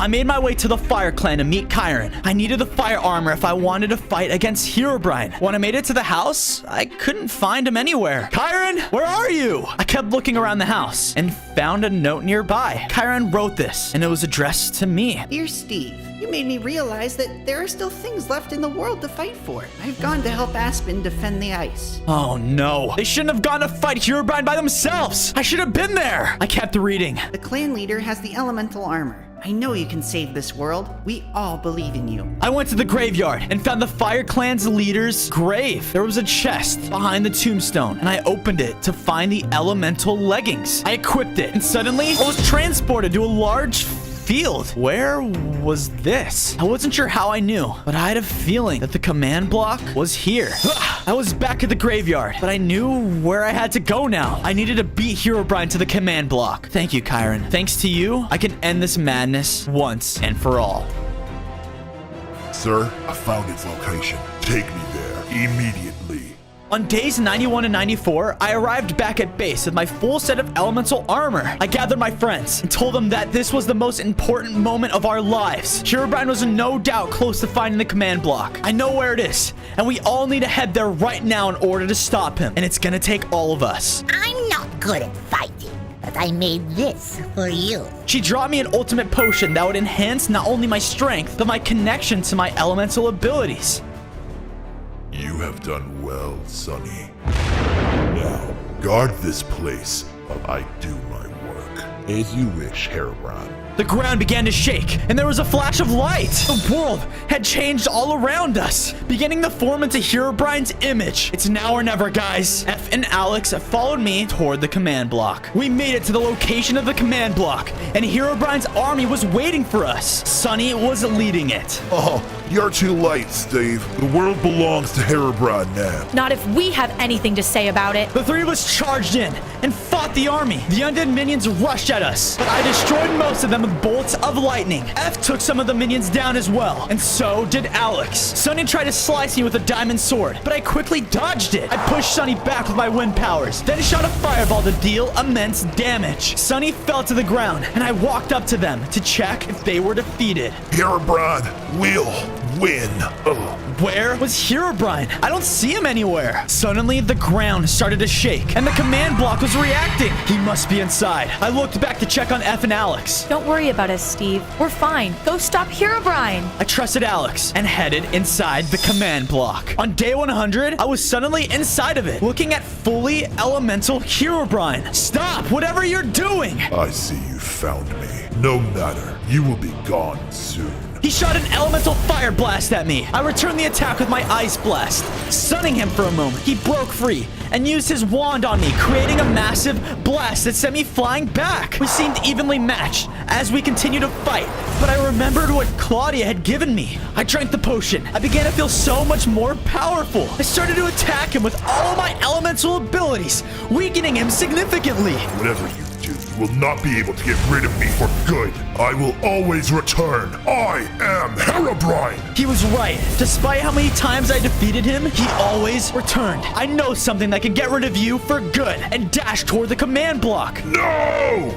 I made my way to the Fire Clan to meet Chiron. I needed the fire armor if I wanted to fight against Herobrine. When I made it to the house, I couldn't find him anywhere. Chiron, where are you? I kept looking around the house and found a note nearby. Chiron wrote this, and it was addressed to me. Dear Steve, you made me realize that there are still things left in the world to fight for. I've gone to help Aspen defend the ice. Oh no, they shouldn't have gone to fight Herobrine by themselves. I should have been there. I kept reading. The clan leader has the elemental armor. I know you can save this world. We all believe in you. I went to the graveyard and found the Fire Clan's leader's grave. There was a chest behind the tombstone, and I opened it to find the elemental leggings. I equipped it, and suddenly I was transported to a large field. Where was this? I wasn't sure how I knew, but I had a feeling that the command block was here. I was back at the graveyard, but I knew where I had to go now. I needed to beat Herobrine to the command block. Thank you, Chiron. Thanks to you, I can end this madness once and for all. Sir, I found its location. Take me there immediately. On days 91 and 94, I arrived back at base with my full set of elemental armor. I gathered my friends and told them that this was the most important moment of our lives. Herobrine was no doubt close to finding the command block. I know where it is, and we all need to head there right now in order to stop him. And it's gonna take all of us. I'm not good at fighting, but I made this for you. She dropped me an ultimate potion that would enhance not only my strength, but my connection to my elemental abilities. You You have done well, Sonny. Now, guard this place while I do my work. As you wish, Herobrine. The ground began to shake, and there was a flash of light. The world had changed all around us, beginning to form into Herobrine's image. It's now or never, guys. F and Alex followed me toward the command block. We made it to the location of the command block, and Herobrine's army was waiting for us. Sonny was leading it. Oh, you're too late, Steve. The world belongs to Herobrine now. Not if we have anything to say about it. The three of us charged in and fought the army. The undead minions rushed at us, but I destroyed most of them with bolts of lightning. F took some of the minions down as well, and so did Alex. Sonny tried to slice me with a diamond sword, but I quickly dodged it. I pushed Sonny back with my wind powers, then shot a fireball to deal immense damage. Sonny fell to the ground, and I walked up to them to check if they were defeated. Herobrine will win. Ugh. Where was Herobrine? I don't see him anywhere. Suddenly, the ground started to shake, and the command block was reacting. He must be inside. I looked back to check on F and Alex. Don't worry about us, Steve. We're fine. Go stop Herobrine. I trusted Alex and headed inside the command block. On day 100, I was suddenly inside of it, looking at fully elemental Herobrine. Stop whatever you're doing! I see you found me. No matter, you will be gone soon. He shot an elemental fire blast at me. I returned the attack with my ice blast. Stunning him for a moment, he broke free and used his wand on me, creating a massive blast that sent me flying back. We seemed evenly matched as we continued to fight, but I remembered what Claudia had given me. I drank the potion. I began to feel so much more powerful. I started to attack him with all of my elemental abilities, weakening him significantly. Whatever you do, you will not be able to get rid of me for good. I will always return. I am Herobrine. He was right. Despite how many times I defeated him, he always returned. I know something that can get rid of you for good, and dashed toward the command block. No!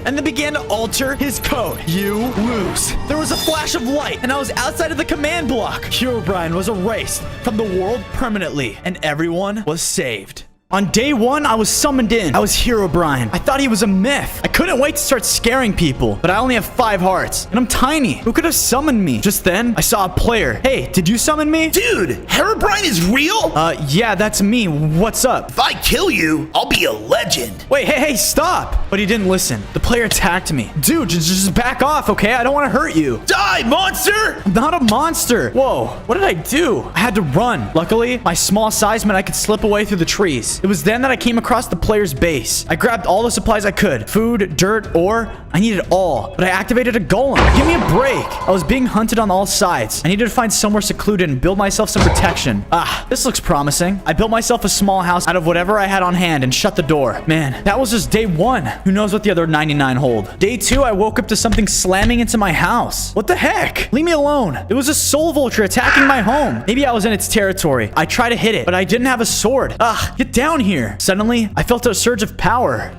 And then began to alter his code. You lose. There was a flash of light, and I was outside of the command block. Herobrine was erased from the world permanently, and everyone was saved. On day 1, I was summoned in. I was Herobrine. I thought he was a myth. I couldn't wait to start scaring people, but I only have 5 hearts, and I'm tiny. Who could have summoned me? Just then, I saw a player. Hey, did you summon me? Dude, Herobrine is real? Yeah, that's me. What's up? If I kill you, I'll be a legend. Wait, hey, stop! But he didn't listen. The player attacked me. Dude, just back off, okay? I don't want to hurt you. Die, monster! I'm not a monster. Whoa, what did I do? I had to run. Luckily, my small size meant I could slip away through the trees. It was then that I came across the player's base. I grabbed all the supplies I could. Food, dirt, ore. I needed all. But I activated a golem. Give me a break. I was being hunted on all sides. I needed to find somewhere secluded and build myself some protection. Ah, this looks promising. I built myself a small house out of whatever I had on hand and shut the door. Man, that was just day 1. Who knows what the other 99 hold. Day 2, I woke up to something slamming into my house. What the heck? Leave me alone. It was a soul vulture attacking my home. Maybe I was in its territory. I tried to hit it, but I didn't have a sword. Ah, get down here. Suddenly, I felt a surge of power.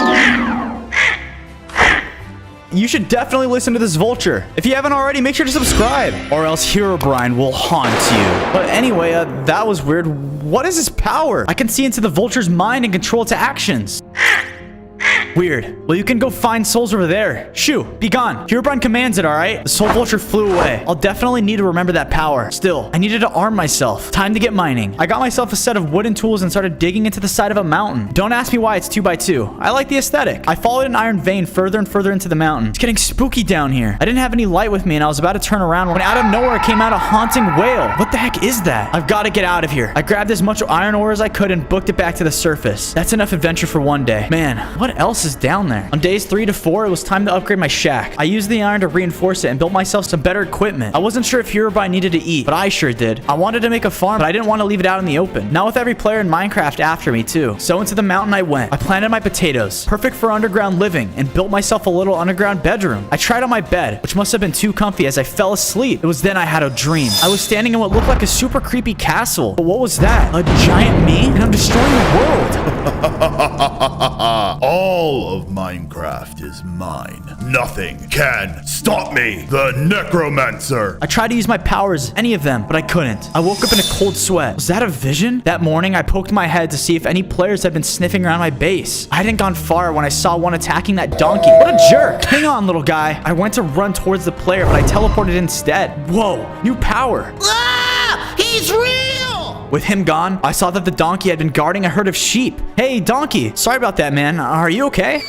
You should definitely listen to this vulture. If you haven't already, make sure to subscribe, or else Herobrine will haunt you. But anyway, that was weird. What is this power? I can see into the vulture's mind and control its actions. Weird. Well, you can go find souls over there. Shoo, be gone. Herobrine commands it, alright? The soul vulture flew away. I'll definitely need to remember that power. Still, I needed to arm myself. Time to get mining. I got myself a set of wooden tools and started digging into the side of a mountain. Don't ask me why it's 2x2. I like the aesthetic. I followed an iron vein further and further into the mountain. It's getting spooky down here. I didn't have any light with me and I was about to turn around when out of nowhere came out a haunting wail. What the heck is that? I've got to get out of here. I grabbed as much iron ore as I could and booked it back to the surface. That's enough adventure for one day. Man, what else is down there? On days 3 to 4, it was time to upgrade my shack. I used the iron to reinforce it and built myself some better equipment. I wasn't sure if Herobrine needed to eat, but I sure did. I wanted to make a farm, but I didn't want to leave it out in the open. Not with every player in Minecraft after me, too. So into the mountain I went. I planted my potatoes, perfect for underground living, and built myself a little underground bedroom. I tried on my bed, which must have been too comfy as I fell asleep. It was then I had a dream. I was standing in what looked like a super creepy castle. But what was that? A giant me? And I'm destroying the world. All of Minecraft is mine. Nothing can stop me, the Necromancer. I tried to use my powers, any of them, but I couldn't. I woke up in a cold sweat. Was that a vision? That morning, I poked my head to see if any players had been sniffing around my base. I hadn't gone far when I saw one attacking that donkey. What a jerk. Hang on, little guy. I went to run towards the player, but I teleported instead. Whoa, new power. Ah! He's real! With him gone, I saw that the donkey had been guarding a herd of sheep. Hey, donkey. Sorry about that, man. Are you okay?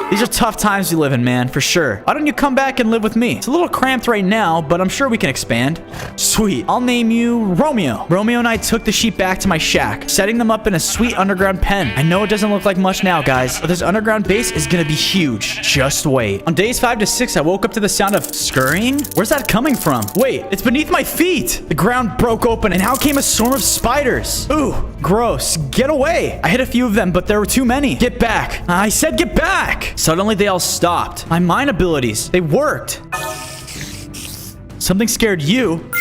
These are tough times you live in, man, for sure. Why don't you come back and live with me? It's a little cramped right now, but I'm sure we can expand. Sweet. I'll name you Romeo. Romeo and I took the sheep back to my shack, setting them up in a sweet underground pen. I know it doesn't look like much now, guys, but this underground base is gonna be huge. Just wait. On days 5 to 6, I woke up to the sound of scurrying. Where's that coming from? Wait, it's beneath my feet. The ground broke open and out came a swarm of spiders. Ooh, gross. Get away. I hit a few of them, but there were too many. Get back. I said get back. Suddenly, they all stopped. My mind abilities, they worked. Something scared you.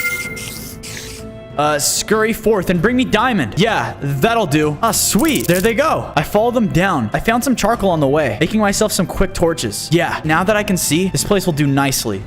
Scurry forth and bring me diamond. Yeah, that'll do. Ah, sweet. There they go. I followed them down. I found some charcoal on the way, making myself some quick torches. Yeah, now that I can see, this place will do nicely.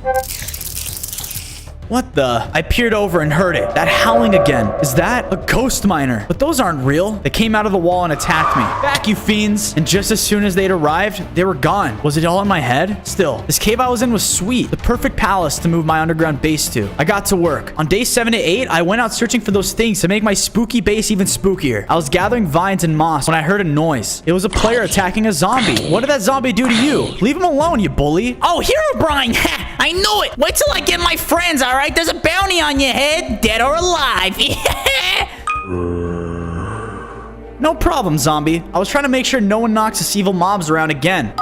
What the? I peered over and heard it. That howling again. Is that a ghost miner? But those aren't real. They came out of the wall and attacked me. Back, you fiends. And just as soon as they'd arrived, they were gone. Was it all in my head? Still, this cave I was in was sweet. The perfect palace to move my underground base to. I got to work. On day 7 to 8, I went out searching for those things to make my spooky base even spookier. I was gathering vines and moss when I heard a noise. It was a player attacking a zombie. What did that zombie do to you? Leave him alone, you bully. Oh, Herobrine! Ha! I knew it! Wait till I get my friends, alright? There's a bounty on your head, dead or alive. No problem, zombie. I was trying to make sure no one knocks us evil mobs around again.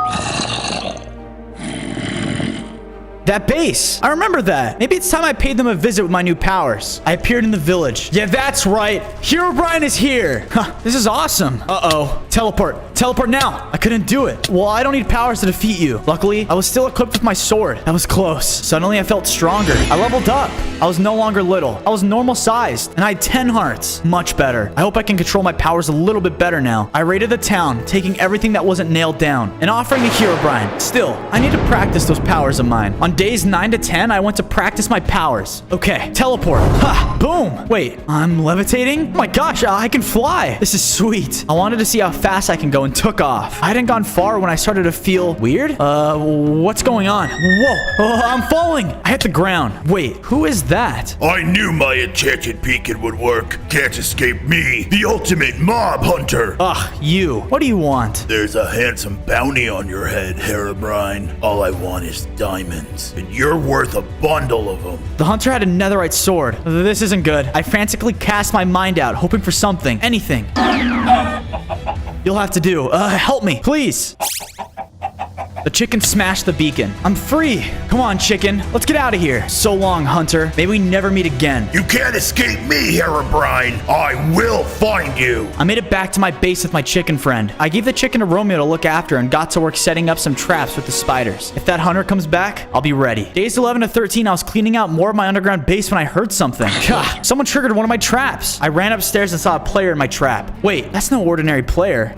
That base. I remember that. Maybe it's time I paid them a visit with my new powers. I appeared in the village. Yeah, that's right. Herobrine is here. Huh, this is awesome. Uh-oh. Teleport. Teleport now. I couldn't do it. Well, I don't need powers to defeat you. Luckily, I was still equipped with my sword. That was close. Suddenly, I felt stronger. I leveled up. I was no longer little. I was normal sized, and I had 10 hearts. Much better. I hope I can control my powers a little bit better now. I raided the town, taking everything that wasn't nailed down, and offering a Herobrine. Still, I need to practice those powers of mine. On days 9 to 10, I went to practice my powers. Okay, teleport. Ha! Boom! Wait, I'm levitating? Oh my gosh, I can fly. This is sweet. I wanted to see how fast I can go and took off. I hadn't gone far when I started to feel weird. What's going on? Whoa, I'm falling. I hit the ground. Wait, who is that? I knew my enchanted beacon would work. Can't escape me, the ultimate mob hunter. Ugh, you. What do you want? There's a handsome bounty on your head, Herobrine. All I want is diamonds, and you're worth a bundle of them. The hunter had a netherite sword. This isn't good. I frantically cast my mind out, hoping for something. Anything. You'll have to do. Help me, please. The chicken smashed the beacon. I'm free. Come on, chicken. Let's get out of here. So long, hunter. May we never meet again. You can't escape me, Herobrine. I will find you. I made it back to my base with my chicken friend. I gave the chicken to Romeo to look after and got to work setting up some traps with the spiders. If that hunter comes back, I'll be ready. Days 11 to 13, I was cleaning out more of my underground base when I heard something. Gah, someone triggered one of my traps. I ran upstairs and saw a player in my trap. Wait, that's no ordinary player.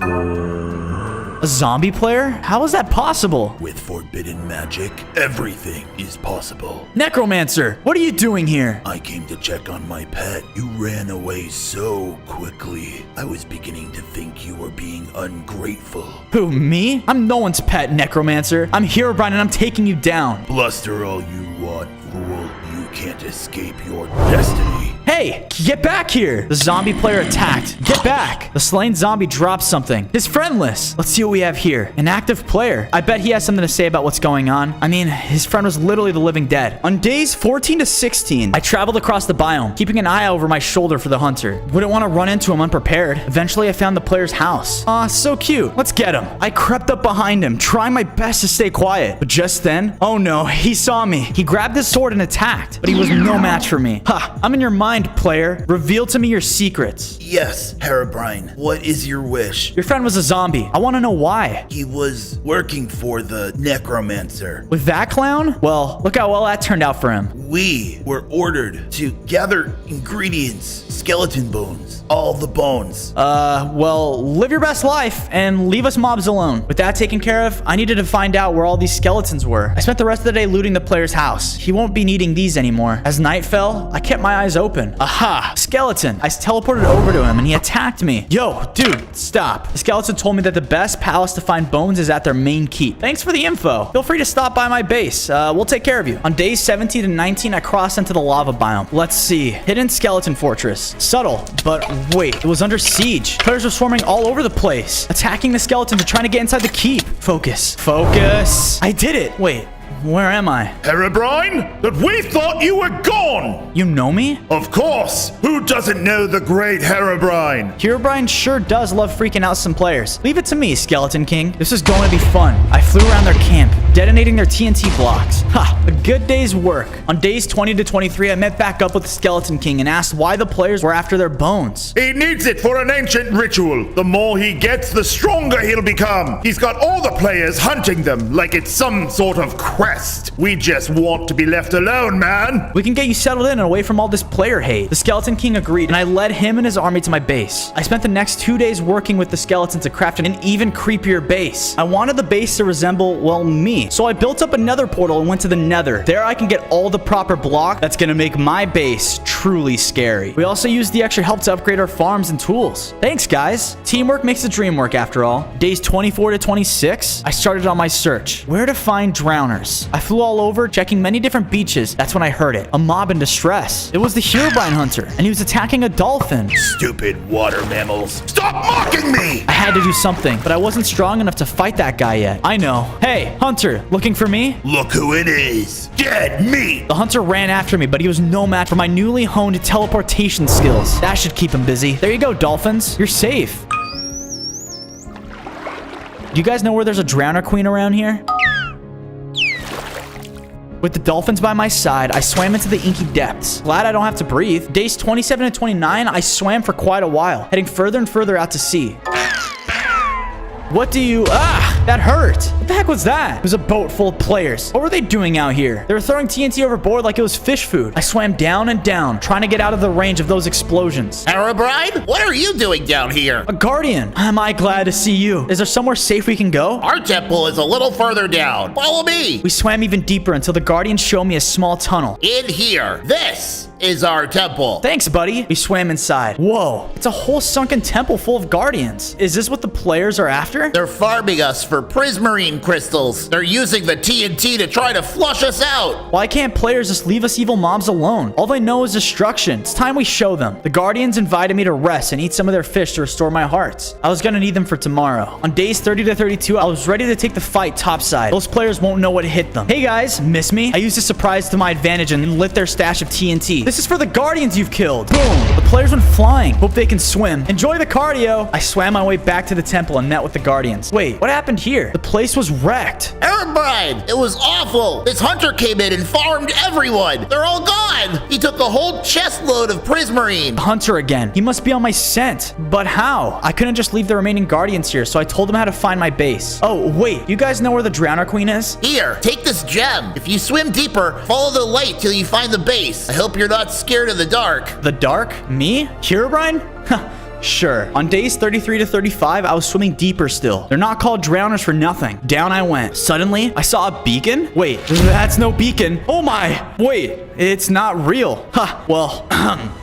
A zombie player? How is that possible? With forbidden magic, everything is possible. Necromancer, what are you doing here? I came to check on my pet. You ran away so quickly. I was beginning to think you were being ungrateful. Who, me? I'm no one's pet, Necromancer. I'm Herobrine and I'm taking you down. Bluster all you want, fool. You can't escape your destiny. Hey, get back here! The zombie player attacked. Get back! The slain zombie dropped something. His friend list. Let's see what we have here. An active player. I bet he has something to say about what's going on. I mean, his friend was literally the living dead. On days 14 to 16, I traveled across the biome, keeping an eye over my shoulder for the hunter. Wouldn't want to run into him unprepared. Eventually, I found the player's house. Aw, so cute. Let's get him. I crept up behind him, trying my best to stay quiet. But just then, oh no, he saw me. He grabbed his sword and attacked, but he was no match for me. Ha, I'm in your mind, player. Reveal to me your secrets. Yes, Herobrine. What is your wish? Your friend was a zombie. I want to know why. He was working for the Necromancer. With that clown? Well, look how well that turned out for him. We were ordered to gather ingredients, skeleton bones, all the bones. Well, live your best life and leave us mobs alone. With that taken care of, I needed to find out where all these skeletons were. I spent the rest of the day looting the player's house. He won't be needing these anymore. As night fell, I kept my eyes open. open. Aha! Skeleton. I teleported over to him and he attacked me. Yo, dude, stop. The skeleton told me that the best palace to find bones is at their main keep. Thanks for the info. Feel free to stop by my base. We'll take care of you. On days 17 and 19, I crossed into the lava biome. Let's see. Hidden skeleton fortress. Subtle, but wait, it was under siege. Players were swarming all over the place, attacking the skeletons and trying to get inside the keep. Focus. Focus. I did it. Wait. Where am I? Herobrine? But we thought you were gone! You know me? Of course! Who doesn't know the great Herobrine? Herobrine sure does love freaking out some players. Leave it to me, Skeleton King. This is going to be fun. I flew around their camp, detonating their TNT blocks. Ha! A good day's work. On days 20 to 23, I met back up with the Skeleton King and asked why the players were after their bones. He needs it for an ancient ritual. The more he gets, the stronger he'll become. He's got all the players hunting them like it's some sort of quest. We just want to be left alone, man. We can get you settled in and away from all this player hate. The Skeleton King agreed, and I led him and his army to my base. I spent the next 2 days working with the skeleton to craft an even creepier base. I wanted the base to resemble, well, me. So I built up another portal and went to the Nether. There I can get all the proper block that's gonna make my base truly scary. We also used the extra help to upgrade our farms and tools. Thanks, guys. Teamwork makes the dream work, after all. Days 24 to 26, I started on my search. Where to find drowners? I flew all over, checking many different beaches. That's when I heard it. A mob in distress. It was the Herobrine hunter, and he was attacking a dolphin. Stupid water mammals. Stop mocking me! I had to do something, but I wasn't strong enough to fight that guy yet. I know. Hey, hunter, looking for me? Look who it is. Dead meat! The hunter ran after me, but he was no match for my newly honed teleportation skills. That should keep him busy. There you go, dolphins. You're safe. Do you guys know where there's a drowner queen around here? With the dolphins by my side, I swam into the inky depths. Glad I don't have to breathe. Days 27 and 29, I swam for quite a while, heading further and further out to sea. What do you... that hurt. What the heck was that? It was a boat full of players. What were they doing out here? They were throwing TNT overboard like it was fish food. I swam down and down, trying to get out of the range of those explosions. Herobrine, what are you doing down here? A guardian. Am I glad to see you? Is there somewhere safe we can go? Our temple is a little further down. Follow me. We swam even deeper until the guardians showed me a small tunnel. In here. This is our temple. Thanks, buddy. We swam inside. Whoa, it's a whole sunken temple full of guardians. Is this what the players are after? They're farming us for prismarine crystals. They're using the TNT to try to flush us out. Why can't players just leave us evil mobs alone? All they know is destruction. It's time we show them. The guardians invited me to rest and eat some of their fish to restore my hearts. I was gonna need them for tomorrow. On days 30 to 32, I was ready to take the fight topside. Those players won't know what hit them. Hey guys, miss me? I used a surprise to my advantage and lit their stash of TNT. This is for the guardians you've killed. Boom. The players went flying. Hope they can swim. Enjoy the cardio. I swam my way back to the temple and met with the guardians. Wait, what happened here? The place was wrecked. Herobrine, it was awful. This hunter came in and farmed everyone. They're all gone. He took a whole chest load of prismarine. Hunter again. He must be on my scent. But how? I couldn't just leave the remaining guardians here, so I told them how to find my base. Oh, wait. You guys know where the Drowner Queen is? Here, take this gem. If you swim deeper, follow the light till you find the base. I hope you're not scared of the dark. The dark? Me? Herobrine? Sure. On days 33 to 35, I was swimming deeper still. They're not called drowners for nothing. Down I went. Suddenly, I saw a beacon. Wait, that's no beacon. Oh my. Wait, it's not real. Well,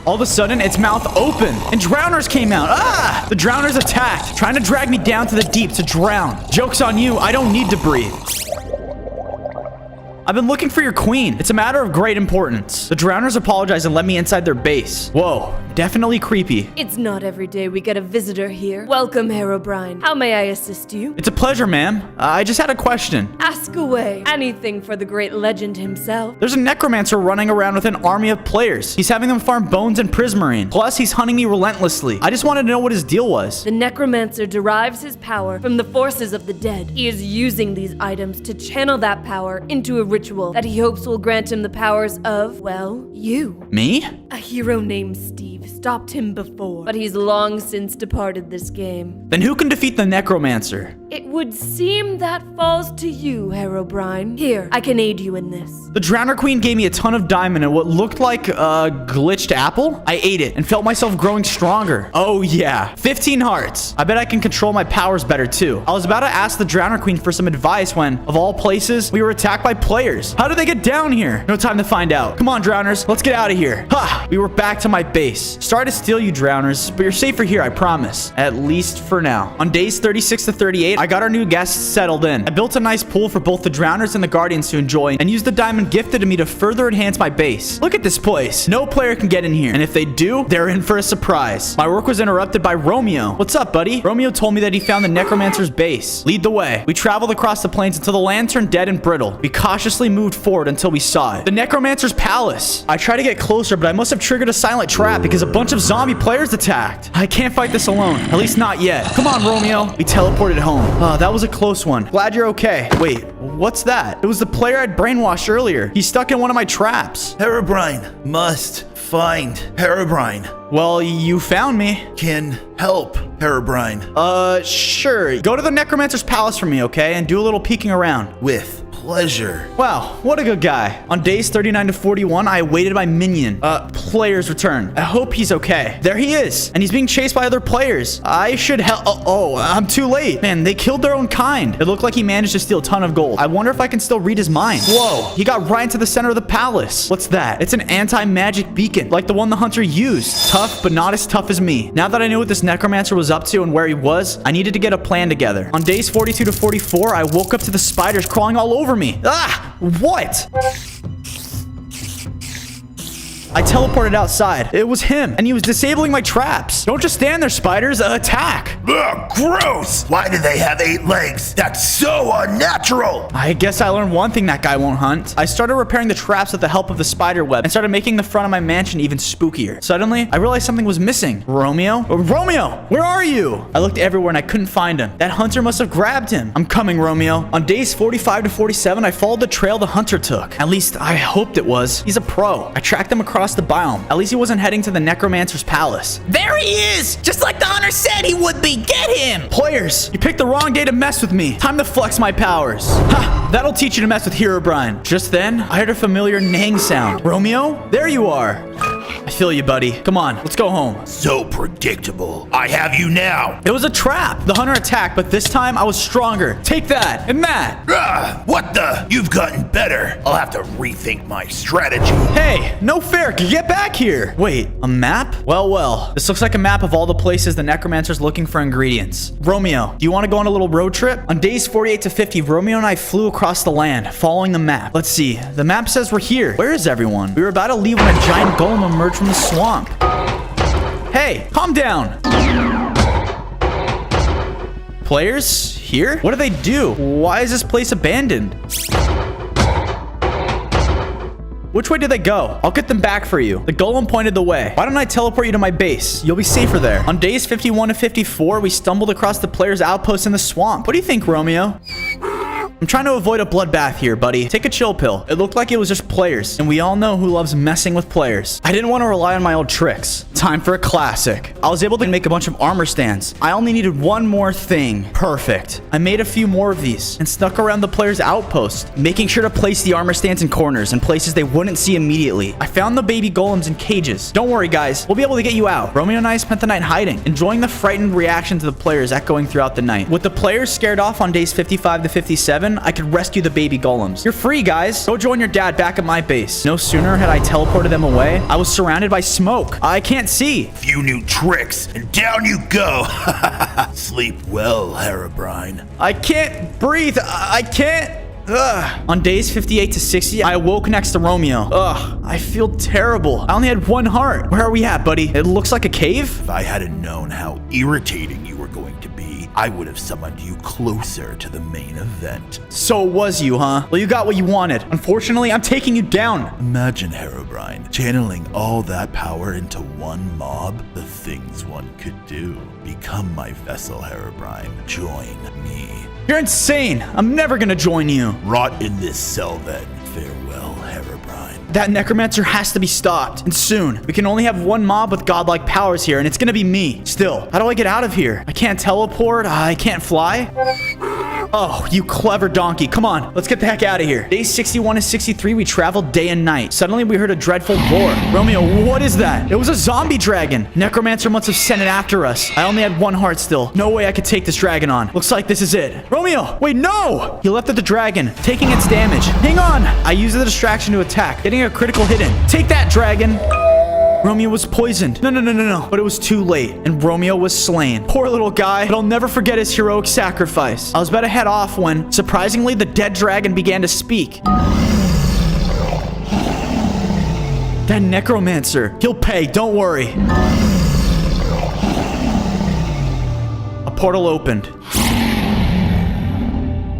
all of a sudden, its mouth opened and drowners came out. The drowners attacked, trying to drag me down to the deep to drown. Joke's on you, I don't need to breathe. I've been looking for your queen. It's a matter of great importance. The drowners apologized and let me inside their base. Whoa, definitely creepy. It's not every day we get a visitor here. Welcome, Herobrine. How may I assist you? It's a pleasure, ma'am. I just had a question. Ask away. Anything for the great legend himself. There's a necromancer running around with an army of players. He's having them farm bones and prismarine. Plus, he's hunting me relentlessly. I just wanted to know what his deal was. The necromancer derives his power from the forces of the dead. He is using these items to channel that power into a ritual that he hopes will grant him the powers of, well, you. Me? A hero named Steve. Steve stopped him before, but he's long since departed this game. Then who can defeat the Necromancer? It would seem that falls to you, Herobrine. Here, I can aid you in this. The Drowner Queen gave me a ton of diamond and what looked like a glitched apple. I ate it and felt myself growing stronger. Oh yeah, 15 hearts. I bet I can control my powers better too. I was about to ask the Drowner Queen for some advice when, of all places, we were attacked by players. How did they get down here? No time to find out. Come on, Drowners, let's get out of here. Ha! We were back to my base. Sorry to steal you, Drowners, but you're safer here, I promise. At least for now. On days 36 to 38, I got our new guests settled in. I built a nice pool for both the Drowners and the Guardians to enjoy and used the diamond gifted to me to further enhance my base. Look at this place. No player can get in here, and if they do, they're in for a surprise. My work was interrupted by Romeo. What's up, buddy? Romeo told me that he found the Necromancer's base. Lead the way. We traveled across the plains until the land turned dead and brittle. We cautiously moved forward until we saw it. The Necromancer's palace. I tried to get closer, but I must have triggered a silent trap because a bunch of zombie players attacked. I can't fight this alone. At least not yet. Come on, Romeo. We teleported home. That was a close one. Glad you're okay. Wait, what's that? It was the player I'd brainwashed earlier. He's stuck in one of my traps. Herobrine must find Herobrine. Well, you found me. Can help Herobrine. Sure. Go to the Necromancer's palace for me, okay? And do a little peeking around. With pleasure. Wow, what a good guy. On days 39 to 41, I awaited my minion. Player's return. I hope he's okay. There he is. And he's being chased by other players. I should help. Oh, I'm too late. Man, they killed their own kind. It looked like he managed to steal a ton of gold. I wonder if I can still read his mind. Whoa, he got right into the center of the palace. What's that? It's an anti-magic beacon, like the one the hunter used. Tough, but not as tough as me. Now that I knew what this Necromancer was up to and where he was, I needed to get a plan together. On days 42 to 44, I woke up to the spiders crawling all over me. Ah! What? I teleported outside. It was him, and he was disabling my traps. Don't just stand there, spiders. Attack. Ugh, gross! Why do they have 8 legs? That's so unnatural! I guess I learned one thing that guy won't hunt. I started repairing the traps with the help of the spider web and started making the front of my mansion even spookier. Suddenly, I realized something was missing. Romeo? Romeo! Where are you? I looked everywhere and I couldn't find him. That hunter must have grabbed him. I'm coming, Romeo. On days 45 to 47, I followed the trail the hunter took. At least, I hoped it was. He's a pro. I tracked him across the biome. At least he wasn't heading to the Necromancer's palace. There he is! Just like the hunter said he would be! Get him! Players, you picked the wrong day to mess with me. Time to flex my powers. Ha! That'll teach you to mess with Herobrine. Just then, I heard a familiar neighing sound. Romeo? There you are. I feel you, buddy. Come on, let's go home. So predictable. I have you now. It was a trap. The hunter attacked, but this time I was stronger. Take that and that. What the? You've gotten better. I'll have to rethink my strategy. Hey, no fair. Get back here. Wait, a map? Well. This looks like a map of all the places the Necromancer's looking for ingredients. Romeo, do you want to go on a little road trip? On days 48 to 50, Romeo and I flew across the land, following the map. Let's see. The map says we're here. Where is everyone? We were about to leave when a giant golem emerged from the swamp. Hey, calm down. Players here? What do they do? Why is this place abandoned? Which way did they go? I'll get them back for you. The golem pointed the way. Why don't I teleport you to my base? You'll be safer there. On days 51 to 54, we stumbled across the player's outpost in the swamp. What do you think, Romeo? I'm trying to avoid a bloodbath here, buddy. Take a chill pill. It looked like it was just players, and we all know who loves messing with players. I didn't want to rely on my old tricks. Time for a classic. I was able to make a bunch of armor stands. I only needed one more thing. Perfect. I made a few more of these and snuck around the player's outpost, making sure to place the armor stands in corners and places they wouldn't see immediately. I found the baby golems in cages. Don't worry, guys. We'll be able to get you out. Romeo and I spent the night hiding, enjoying the frightened reaction to the players echoing throughout the night. With the players scared off on days 55 to 57, I could rescue the baby golems. You're free, guys. Go join your dad back at my base. No sooner had I teleported them away, I was surrounded by smoke. I can't see. Few new tricks, and down you go. Sleep well, Herobrine. I can't breathe. I can't. Ugh. On days 58 to 60, I awoke next to Romeo. Ugh, I feel terrible. I only had one heart. Where are we at, buddy? It looks like a cave. If I hadn't known how irritating you were going to be, I would have summoned you closer to the main event. So it was you, huh? Well, you got what you wanted. Unfortunately, I'm taking you down. Imagine, Herobrine, channeling all that power into one mob. The things one could do. Become my vessel, Herobrine. Join me. You're insane. I'm never gonna join you. Rot in this cell, then. Farewell, Herobrine. That necromancer has to be stopped, and soon. We can only have one mob with godlike powers here, and it's gonna be me. Still, how do I get out of here? I can't teleport, I can't fly. Oh, you clever donkey. Come on, let's get the heck out of here. Days 61 and 63, we traveled day and night. Suddenly, we heard a dreadful roar. Romeo, what is that? It was a zombie dragon. Necromancer must have sent it after us. I only had one heart still. No way I could take this dragon on. Looks like this is it. Romeo, wait, no! He left at the dragon, taking its damage. Hang on! I used the distraction to attack, getting a critical hit in. Take that, dragon! Romeo was poisoned. No. But it was too late, and Romeo was slain. Poor little guy, but I'll never forget his heroic sacrifice. I was about to head off when, surprisingly, the dead dragon began to speak. That necromancer. He'll pay, don't worry. A portal opened.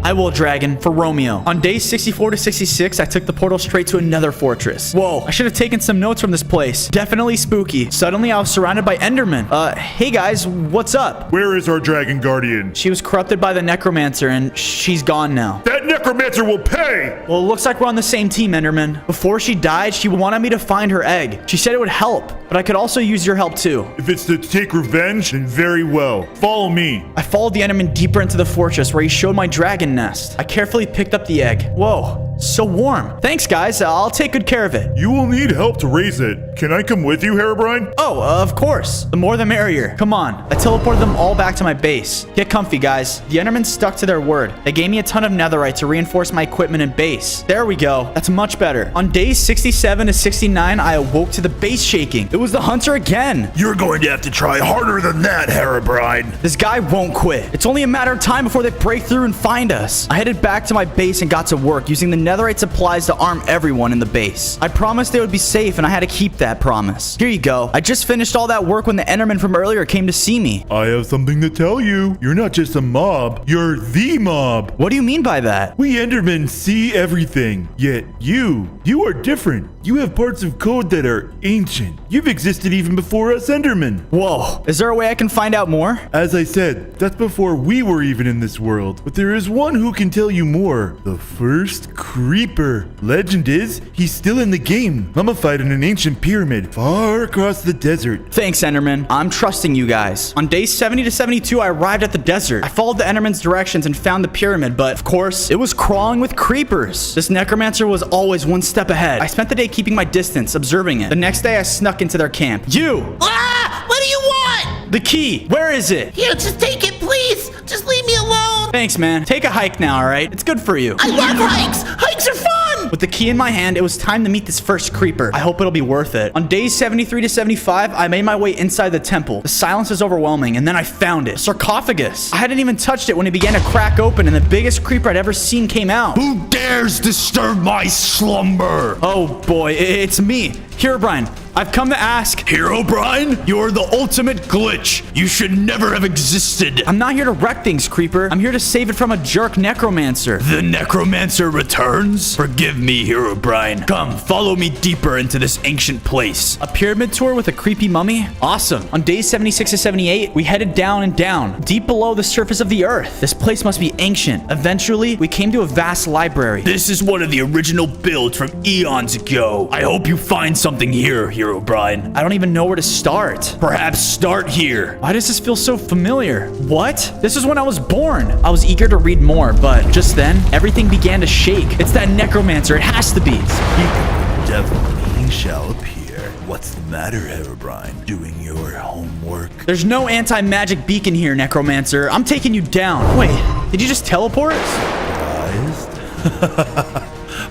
I will, dragon, for Romeo. On days 64 to 66, I took the portal straight to another fortress. Whoa, I should have taken some notes from this place. Definitely spooky. Suddenly, I was surrounded by Endermen. Hey guys, what's up? Where is our dragon guardian? She was corrupted by the necromancer, and she's gone now. That necromancer will pay! Well, it looks like we're on the same team, Enderman. Before she died, she wanted me to find her egg. She said it would help, but I could also use your help too. If it's to take revenge, then very well. Follow me. I followed the Enderman deeper into the fortress where he showed my dragon nest. I carefully picked up the egg. Whoa, so warm. Thanks, guys. I'll take good care of it. You will need help to raise it. Can I come with you, Herobrine? Oh, of course. The more the merrier. Come on. I teleported them all back to my base. Get comfy, guys. The Endermen stuck to their word. They gave me a ton of netherite to reinforce my equipment and base. There we go. That's much better. On days 67 to 69, I awoke to the base shaking. It was the hunter again. You're going to have to try harder than that, Herobrine. This guy won't quit. It's only a matter of time before they break through and find us. I headed back to my base and got to work using the netherite supplies to arm everyone in the base. I promised they would be safe, and I had to keep that promise. Here you go. I just finished all that work when the Enderman from earlier came to see me. I have something to tell you. You're not just a mob. You're the mob. What do you mean by that? We Endermen see everything. Yet you are different. You have parts of code that are ancient. You've existed even before us Endermen. Whoa. Is there a way I can find out more? As I said, that's before we were even in this world. But there is one who can tell you more. The first Creeper. Legend is, he's still in the game, mummified in an ancient pyramid far across the desert. Thanks, Enderman. I'm trusting you guys. On days 70 to 72, I arrived at the desert. I followed the Enderman's directions and found the pyramid, but of course, it was crawling with creepers. This necromancer was always one step ahead. I spent the day keeping my distance, observing it. The next day, I snuck into their camp. You! Ah! What do you want? The key. Where is it? Here, just take it, please. Just leave me alone. Thanks, man. Take a hike now, all right? It's good for you. I love hikes. Hikes are fun. With the key in my hand, it was time to meet this first creeper. I hope it'll be worth it. On days 73 to 75, I made my way inside the temple. The silence is overwhelming, and then I found it. A sarcophagus. I hadn't even touched it when it began to crack open, and the biggest creeper I'd ever seen came out. Who dares disturb my slumber? Oh boy, it's me, Herobrine. I've come to ask. Herobrine, you're the ultimate glitch. You should never have existed. I'm not here to wreck things, creeper. I'm here to save it from a jerk necromancer. The necromancer returns? Forgive me, Herobrine. Come, follow me deeper into this ancient place. A pyramid tour with a creepy mummy? Awesome. On days 76 to 78, we headed down and down, deep below the surface of the earth. This place must be ancient. Eventually, we came to a vast library. This is one of the original builds from eons ago. I hope you find something here, Herobrine. I don't even know where to start. Perhaps start here. Why does this feel so familiar? What? This is when I was born. I was eager to read more, but just then, everything began to shake. It's that necromancer. It has to be. The devil being shall appear. What's the matter, Herobrine? Doing your homework? There's no anti-magic beacon here, necromancer. I'm taking you down. Wait, did you just teleport? Surprised?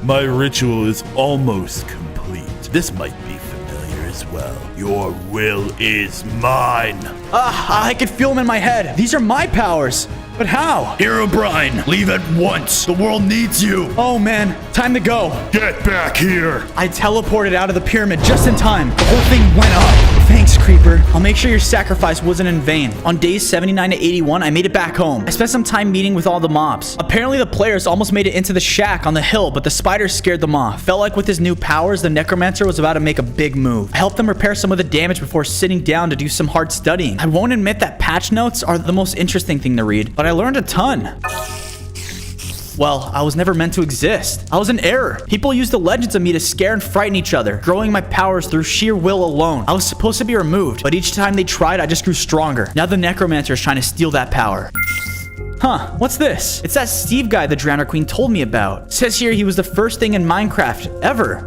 My ritual is almost complete. This might be familiar as well. Your will is mine. I can feel them in my head. These are my powers. But how? Herobrine, leave at once. The world needs you. Oh man, time to go. Get back here. I teleported out of the pyramid just in time. The whole thing went up. Thanks, creeper. I'll make sure your sacrifice wasn't in vain. On days 79 to 81, I made it back home. I spent some time meeting with all the mobs. Apparently, the players almost made it into the shack on the hill, but the spiders scared them off. Felt like with his new powers, the necromancer was about to make a big move. I helped them repair some of the damage before sitting down to do some hard studying. I won't admit that patch notes are the most interesting thing to read, but I learned a ton. Well, I was never meant to exist. I was an error. People used the legends of me to scare and frighten each other, growing my powers through sheer will alone. I was supposed to be removed, but each time they tried, I just grew stronger. Now the Necromancer is trying to steal that power. Huh, what's this? It's that Steve guy the Drowner Queen told me about. It says here he was the first thing in Minecraft ever.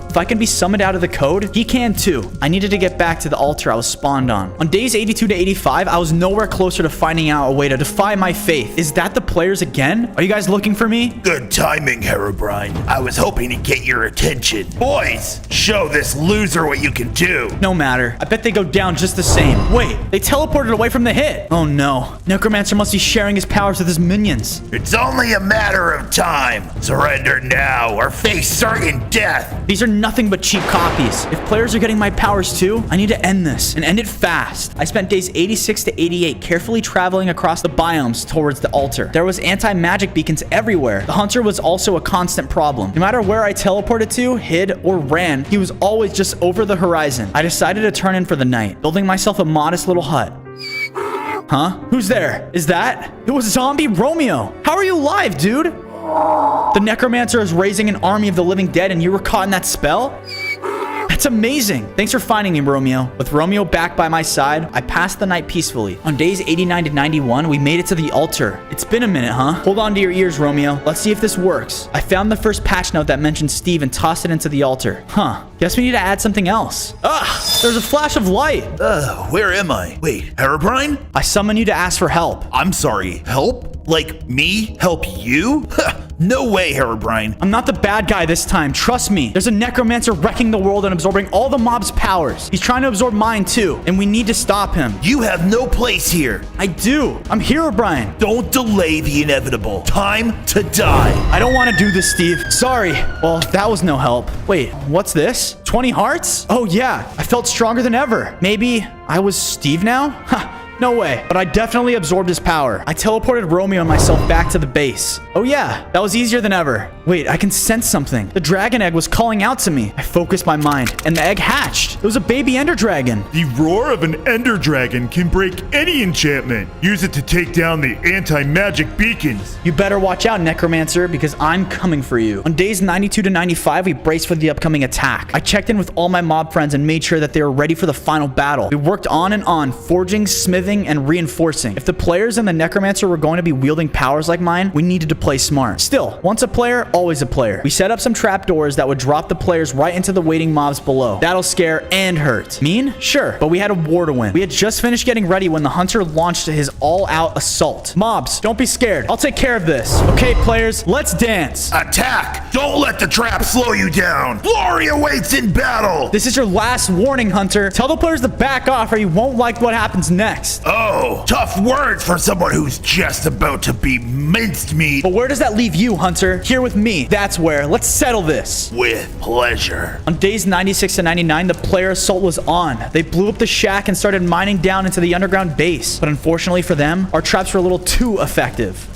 If I can be summoned out of the code, he can too. I needed to get back to the altar I was spawned on. On days 82 to 85, I was nowhere closer to finding out a way to defy my faith. Is that the players again? Are you guys looking for me? Good timing, Herobrine. I was hoping to get your attention. Boys, show this loser what you can do. No matter. I bet they go down just the same. Wait, they teleported away from the hit. Oh no. Necromancer must be sharing his powers with his minions. It's only a matter of time. Surrender now or face certain death. These are nothing but cheap copies. If players are getting my powers too, I need to end this and end it fast. I spent days 86 to 88 carefully traveling across the biomes towards the altar. There was anti-magic beacons everywhere. The hunter was also a constant problem. No matter where I teleported to, hid, or ran, he was always just over the horizon. I decided to turn in for the night, building myself a modest little hut. Huh? Who's there? Is that? It was Zombie Romeo. How are you alive, dude? The Necromancer is raising an army of the living dead and you were caught in that spell? That's amazing. Thanks for finding me, Romeo. With Romeo back by my side, I passed the night peacefully. On days 89 to 91, we made it to the altar. It's been a minute, huh? Hold on to your ears, Romeo. Let's see if this works. I found the first patch note that mentioned Steve and tossed it into the altar. Huh. Guess we need to add something else. There's a flash of light. Where am I? Wait, Herobrine? I summon you to ask for help. I'm sorry, help? Like me? Help you? No way, Herobrine. I'm not the bad guy this time. Trust me. There's a Necromancer wrecking the world and absorbing all the mob's powers. He's trying to absorb mine too, and we need to stop him. You have no place here. I do. I'm Herobrine. Don't delay the inevitable. Time to die. I don't want to do this, Steve. Sorry. Well, that was no help. Wait, what's this? 20 hearts? Oh yeah, I felt stronger than ever. Maybe I was Steve now? Ha. No way, but I definitely absorbed his power. I teleported Romeo and myself back to the base. Oh yeah, that was easier than ever. Wait, I can sense something. The dragon egg was calling out to me. I focused my mind, and the egg hatched. It was a baby ender dragon. The roar of an ender dragon can break any enchantment. Use it to take down the anti-magic beacons. You better watch out, Necromancer, because I'm coming for you. On days 92 to 95, we braced for the upcoming attack. I checked in with all my mob friends and made sure that they were ready for the final battle. We worked on and on, forging, smithing, and reinforcing. If the players and the Necromancer were going to be wielding powers like mine, we needed to play smart. Still, once a player, always a player. We set up some trapdoors that would drop the players right into the waiting mobs below. That'll scare and hurt. Mean? Sure, but we had a war to win. We had just finished getting ready when the hunter launched his all-out assault. Mobs, don't be scared. I'll take care of this. Okay, players, let's dance. Attack! Don't let the trap slow you down. Glory awaits in battle. This is your last warning, Hunter. Tell the players to back off or you won't like what happens next. Oh, tough words for someone who's just about to be minced meat. But where does that leave you, Hunter? Here with me. That's where. Let's settle this. With pleasure. On days 96 to 99, the player assault was on. They blew up the shack and started mining down into the underground base. But unfortunately for them, our traps were a little too effective.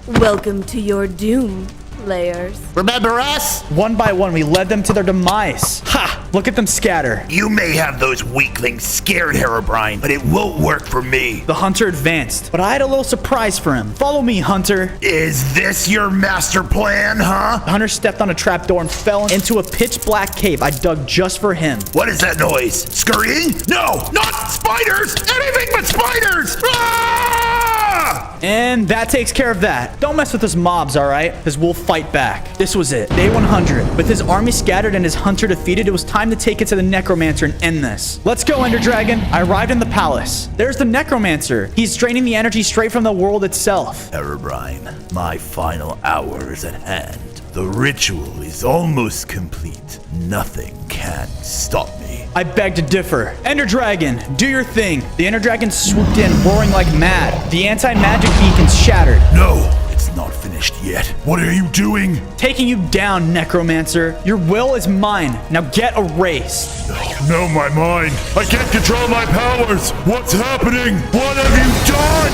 Welcome to your doom, players. Remember us? One by one, we led them to their demise. Ha! Look at them scatter. You may have those weaklings scared, Herobrine, but it won't work for me. The hunter advanced, but I had a little surprise for him. Follow me, Hunter. Is this your master plan, huh? The hunter stepped on a trapdoor and fell into a pitch black cave I dug just for him. What is that noise? Scurrying? No, not spiders! Anything but spiders! Ah! And that takes care of that. Don't mess with us mobs, alright? Because we'll fight back. This was it. Day 100. With his army scattered and his hunter defeated, it was time to take it to the Necromancer and end this. Let's go, Ender Dragon. I arrived in the palace. There's the Necromancer. He's draining the energy straight from the world itself. Herobrine, my final hour is at hand. The ritual is almost complete. Nothing can stop me. I beg to differ. Ender Dragon, do your thing. The Ender Dragon swooped in, roaring like mad. The anti-magic beacons shattered. No, it's not finished yet. What are you doing? Taking you down, Necromancer. Your will is mine. Now get erased. No, my mind. I can't control my powers. What's happening? What have you done?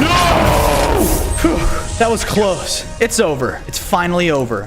No! That was close. It's over. It's finally over.